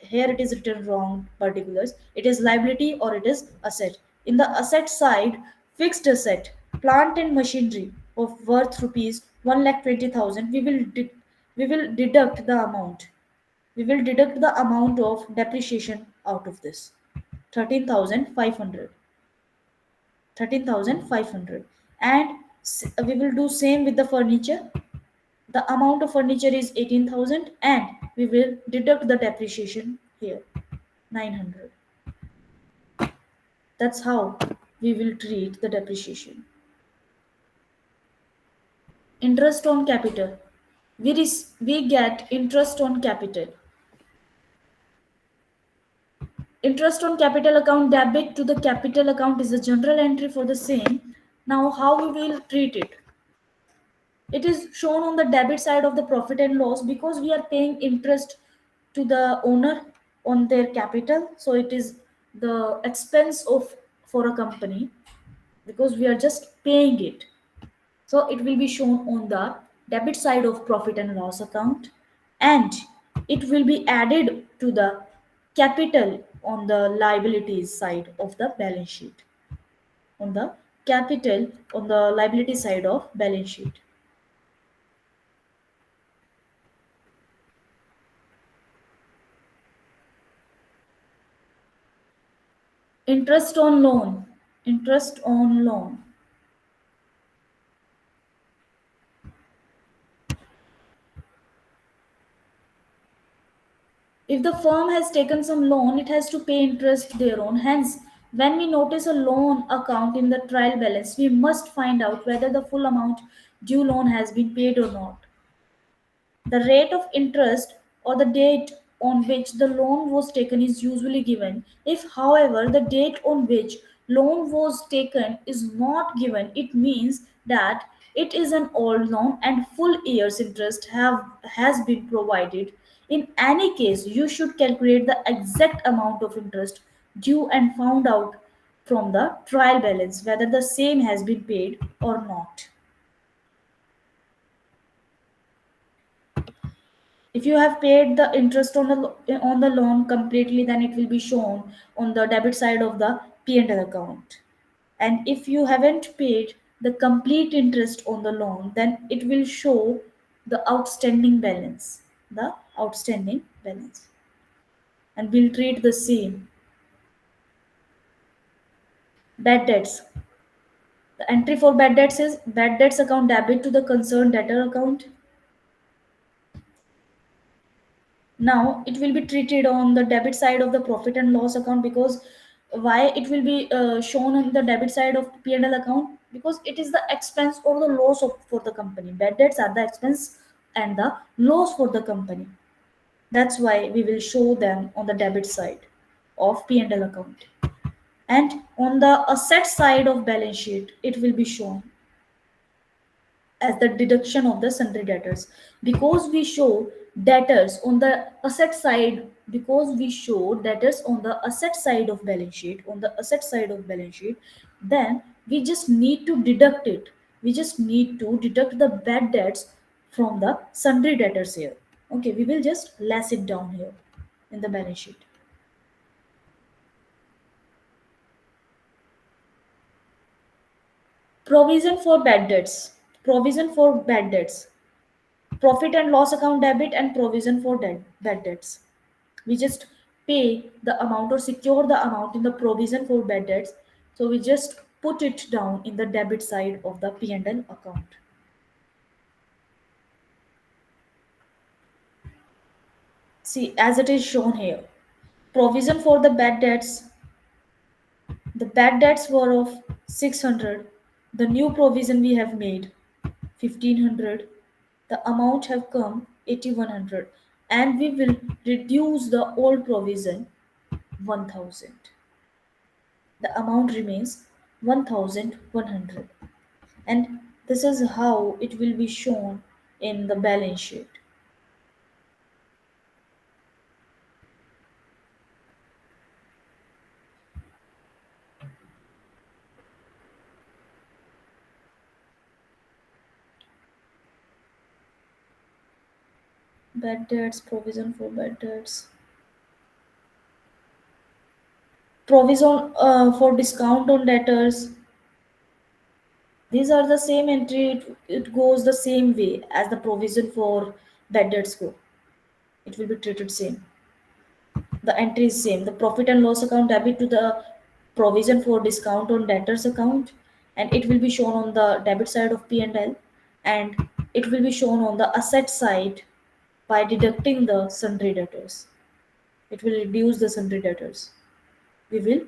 S1: here it is written wrong particulars, it is liability or it is asset. In the asset side, fixed asset, plant and machinery of worth rupees 1,20,000, we will deduct the amount. We will deduct the amount of depreciation out of this, 13,500. 13,500. And we will do same with the furniture. The amount of furniture is 18,000, and we will deduct the depreciation here, 900. That's how we will treat the depreciation. Interest on capital. We get interest on capital. Interest on capital account debit to the capital account is a general entry for the same. Now, how we will treat it? It is shown on the debit side of the profit and loss because we are paying interest to the owner on their capital. So it is the expense of for a company because we are just paying it. So it will be shown on the debit side of profit and loss account, and it will be added to the capital on the liabilities side of the balance sheet. On the capital on the liability side of balance sheet. Interest on loan. Interest on loan. If the firm has taken some loan, it has to pay interest thereon. Hence, when we notice a loan account in the trial balance, we must find out whether the full amount due loan has been paid or not. The rate of interest or the date on which the loan was taken is usually given. If, however, the date on which loan was taken is not given, it means that it is an old loan and full year's interest has been provided. In any case, you should calculate the exact amount of interest due and found out from the trial balance whether the same has been paid or not. If you have paid the interest on the loan completely, then it will be shown on the debit side of the P&L account. And if you haven't paid the complete interest on the loan, then it will show the outstanding balance. The outstanding balance. And we'll treat the same. Bad debts. The entry for bad debts is bad debts account debit to the concerned debtor account. Now it will be treated on the debit side of the profit and loss account, because why it will be shown on the debit side of P&L account, because it is the expense or the loss for the company. Bad debts are the expense and the loss for the company. That's why we will show them on the debit side of P&L account. And on the asset side of balance sheet, it will be shown as the deduction of the sundry debtors, because we show debtors on the asset side, because we show debtors on the asset side of balance sheet, on the asset side of balance sheet, then we just need to deduct it. We just need to deduct the bad debts from the sundry debtors here. Okay, we will just less it down here in the balance sheet. Provision for bad debts. Provision for bad debts. Profit and loss account debit and provision for bad debts. We just pay the amount or secure the amount in the provision for bad debts. So we just put it down in the debit side of the P&L account. See, as it is shown here, provision for the bad debts. The bad debts were of 600. The new provision we have made 1500. The amount have come 8100, and we will reduce the old provision 1000. The amount remains 1100, and this is how it will be shown in the balance sheet. Bad debts, provision for bad debts, provision for discount on debtors. These are the same entry. It goes the same way as the provision for bad debts go. It will be treated same. The entry is same. The profit and loss account debit to the provision for discount on debtors account, and it will be shown on the debit side of P&L, and it will be shown on the asset side by deducting the sundry debtors. It will reduce the sundry debtors. We will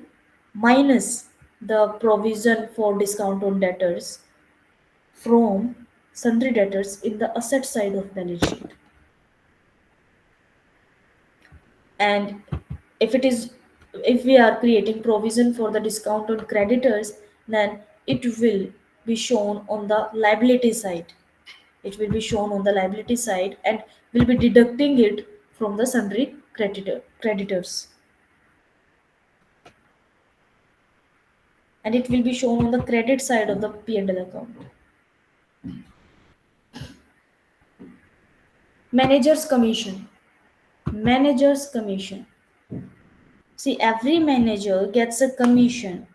S1: minus the provision for discount on debtors from sundry debtors in the asset side of balance sheet. And if it is, if we are creating provision for the discount on creditors, then it will be shown on the liability side. It will be shown on the liability side, and will be deducting it from the sundry creditors, and it will be shown on the credit side of the P&L account. Manager's commission. Manager's commission. See, every manager gets a commission.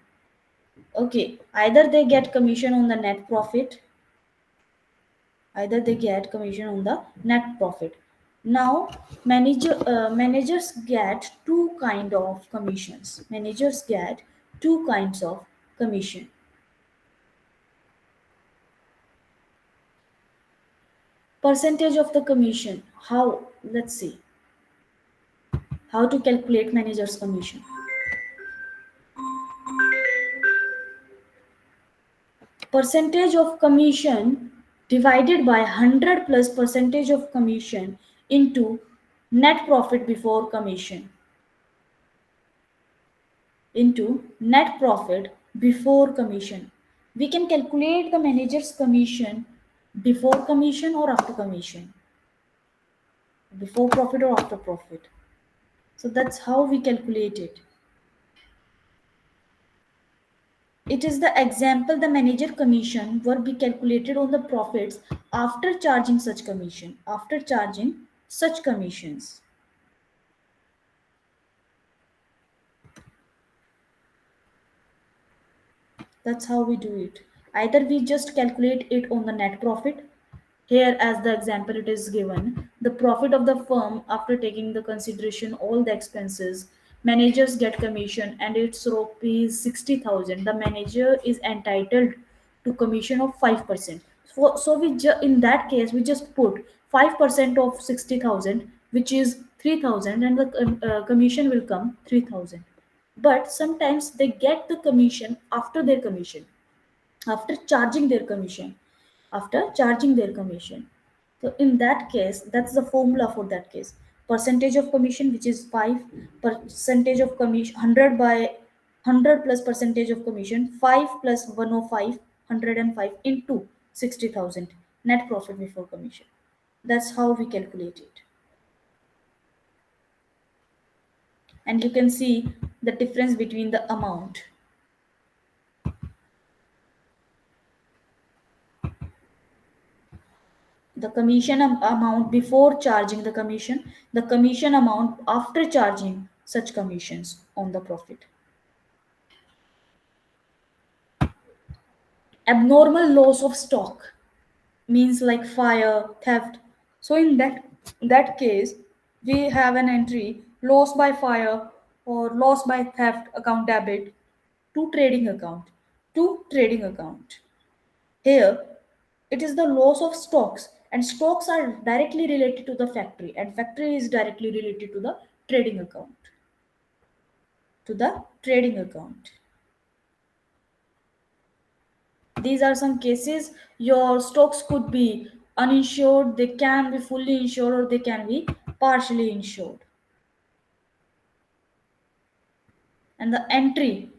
S1: Okay, either they get commission on the net profit, either they get commission on the net profit. Now managers get two kind of commissions. Managers get two kinds of commission. Percentage of the commission. How? Let's see how to calculate manager's commission. Percentage of commission divided by 100 plus percentage of commission into net profit before commission, into net profit before commission. We can calculate the manager's commission before commission or after commission, before profit or after profit. So that's how we calculate it. It is the example the manager commission will be calculated on the profits after charging such commission, after charging such commissions. That's how we do it. Either we just calculate it on the net profit. Here, as the example it is given, the profit of the firm after taking the consideration all the expenses, managers get commission and it's rupees 60,000. The manager is entitled to commission of 5%. So in that case we just put 5% of 60,000, which is 3,000, and the commission will come 3,000. But sometimes they get the commission after their commission. after charging their commission. After charging their commission. So in that case, that's the formula for that case. Percentage of commission, which is 5, percentage of commission, 100 by 100 plus percentage of commission, 5 plus 105, 105 into 60,000 net profit before commission. That's how we calculate it. And you can see the difference between the amount. The commission amount before charging the commission amount after charging such commissions on the profit. Abnormal loss of stock means like fire, theft. So in that case, we have an entry loss by fire or loss by theft account debit to trading account. To trading account. Here, it is the loss of stocks, and stocks are directly related to the factory, and factory is directly related to the trading account. To the trading account. These are some cases. Your stocks could be uninsured, they can be fully insured, or they can be partially insured. And the entry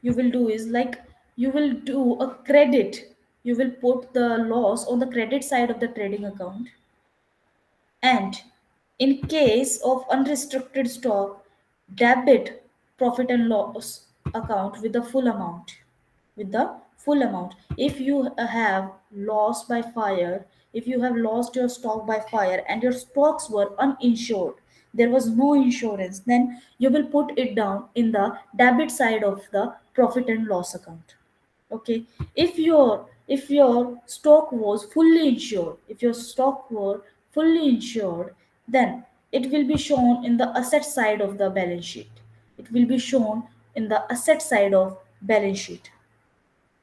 S1: you will do is like you will do a credit. You will put the loss on the credit side of the trading account, and in case of unrestricted stock, debit profit and loss account with the full amount. With the full amount. If you have lost by fire, if you have lost your stock by fire and your stocks were uninsured, there was no insurance, then you will put it down in the debit side of the profit and loss account. Okay, if your stock was fully insured, if your stock were fully insured, then it will be shown in the asset side of the balance sheet. It will be shown in the asset side of balance sheet.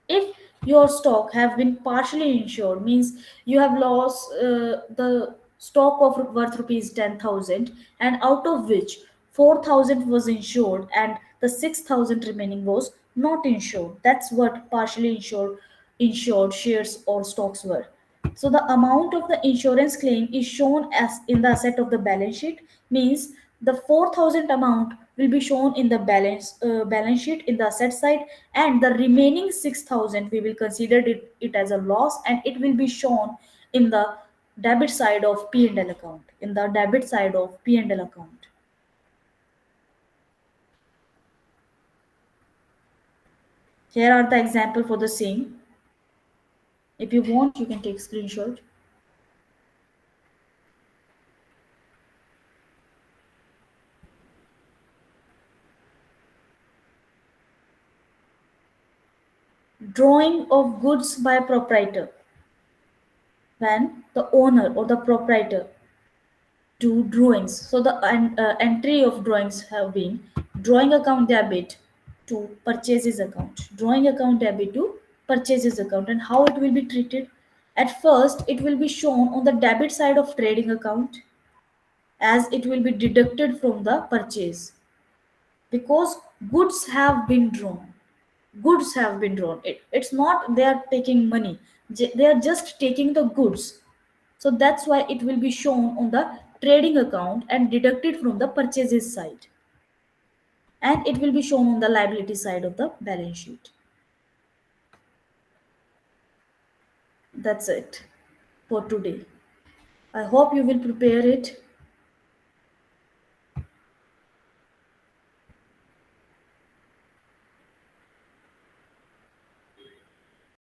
S1: If your stock have been partially insured, means you have lost the stock of worth rupees 10,000, and out of which 4,000 was insured and the 6,000 remaining was not insured. That's what partially insured shares or stocks were. So the amount of the insurance claim is shown as in the asset of the balance sheet, means the 4,000 amount will be shown in the balance sheet in the asset side, and the remaining 6,000 we will consider it as a loss, and it will be shown in the debit side of P&L account, in the debit side of P&L account. Here are the example for the same. If you want, you can take screenshot. Drawing of goods by proprietor. When the owner or the proprietor do drawings. So the entry of drawings have been drawing account debit to purchases account. Drawing account debit to purchases account, and how it will be treated. At first, it will be shown on the debit side of trading account, as it will be deducted from the purchase, because goods have been drawn. Goods have been drawn. It's not they are taking money, they are just taking the goods. So that's why it will be shown on the trading account and deducted from the purchases side, and it will be shown on the liability side of the balance sheet. That's it for today. I hope you will prepare it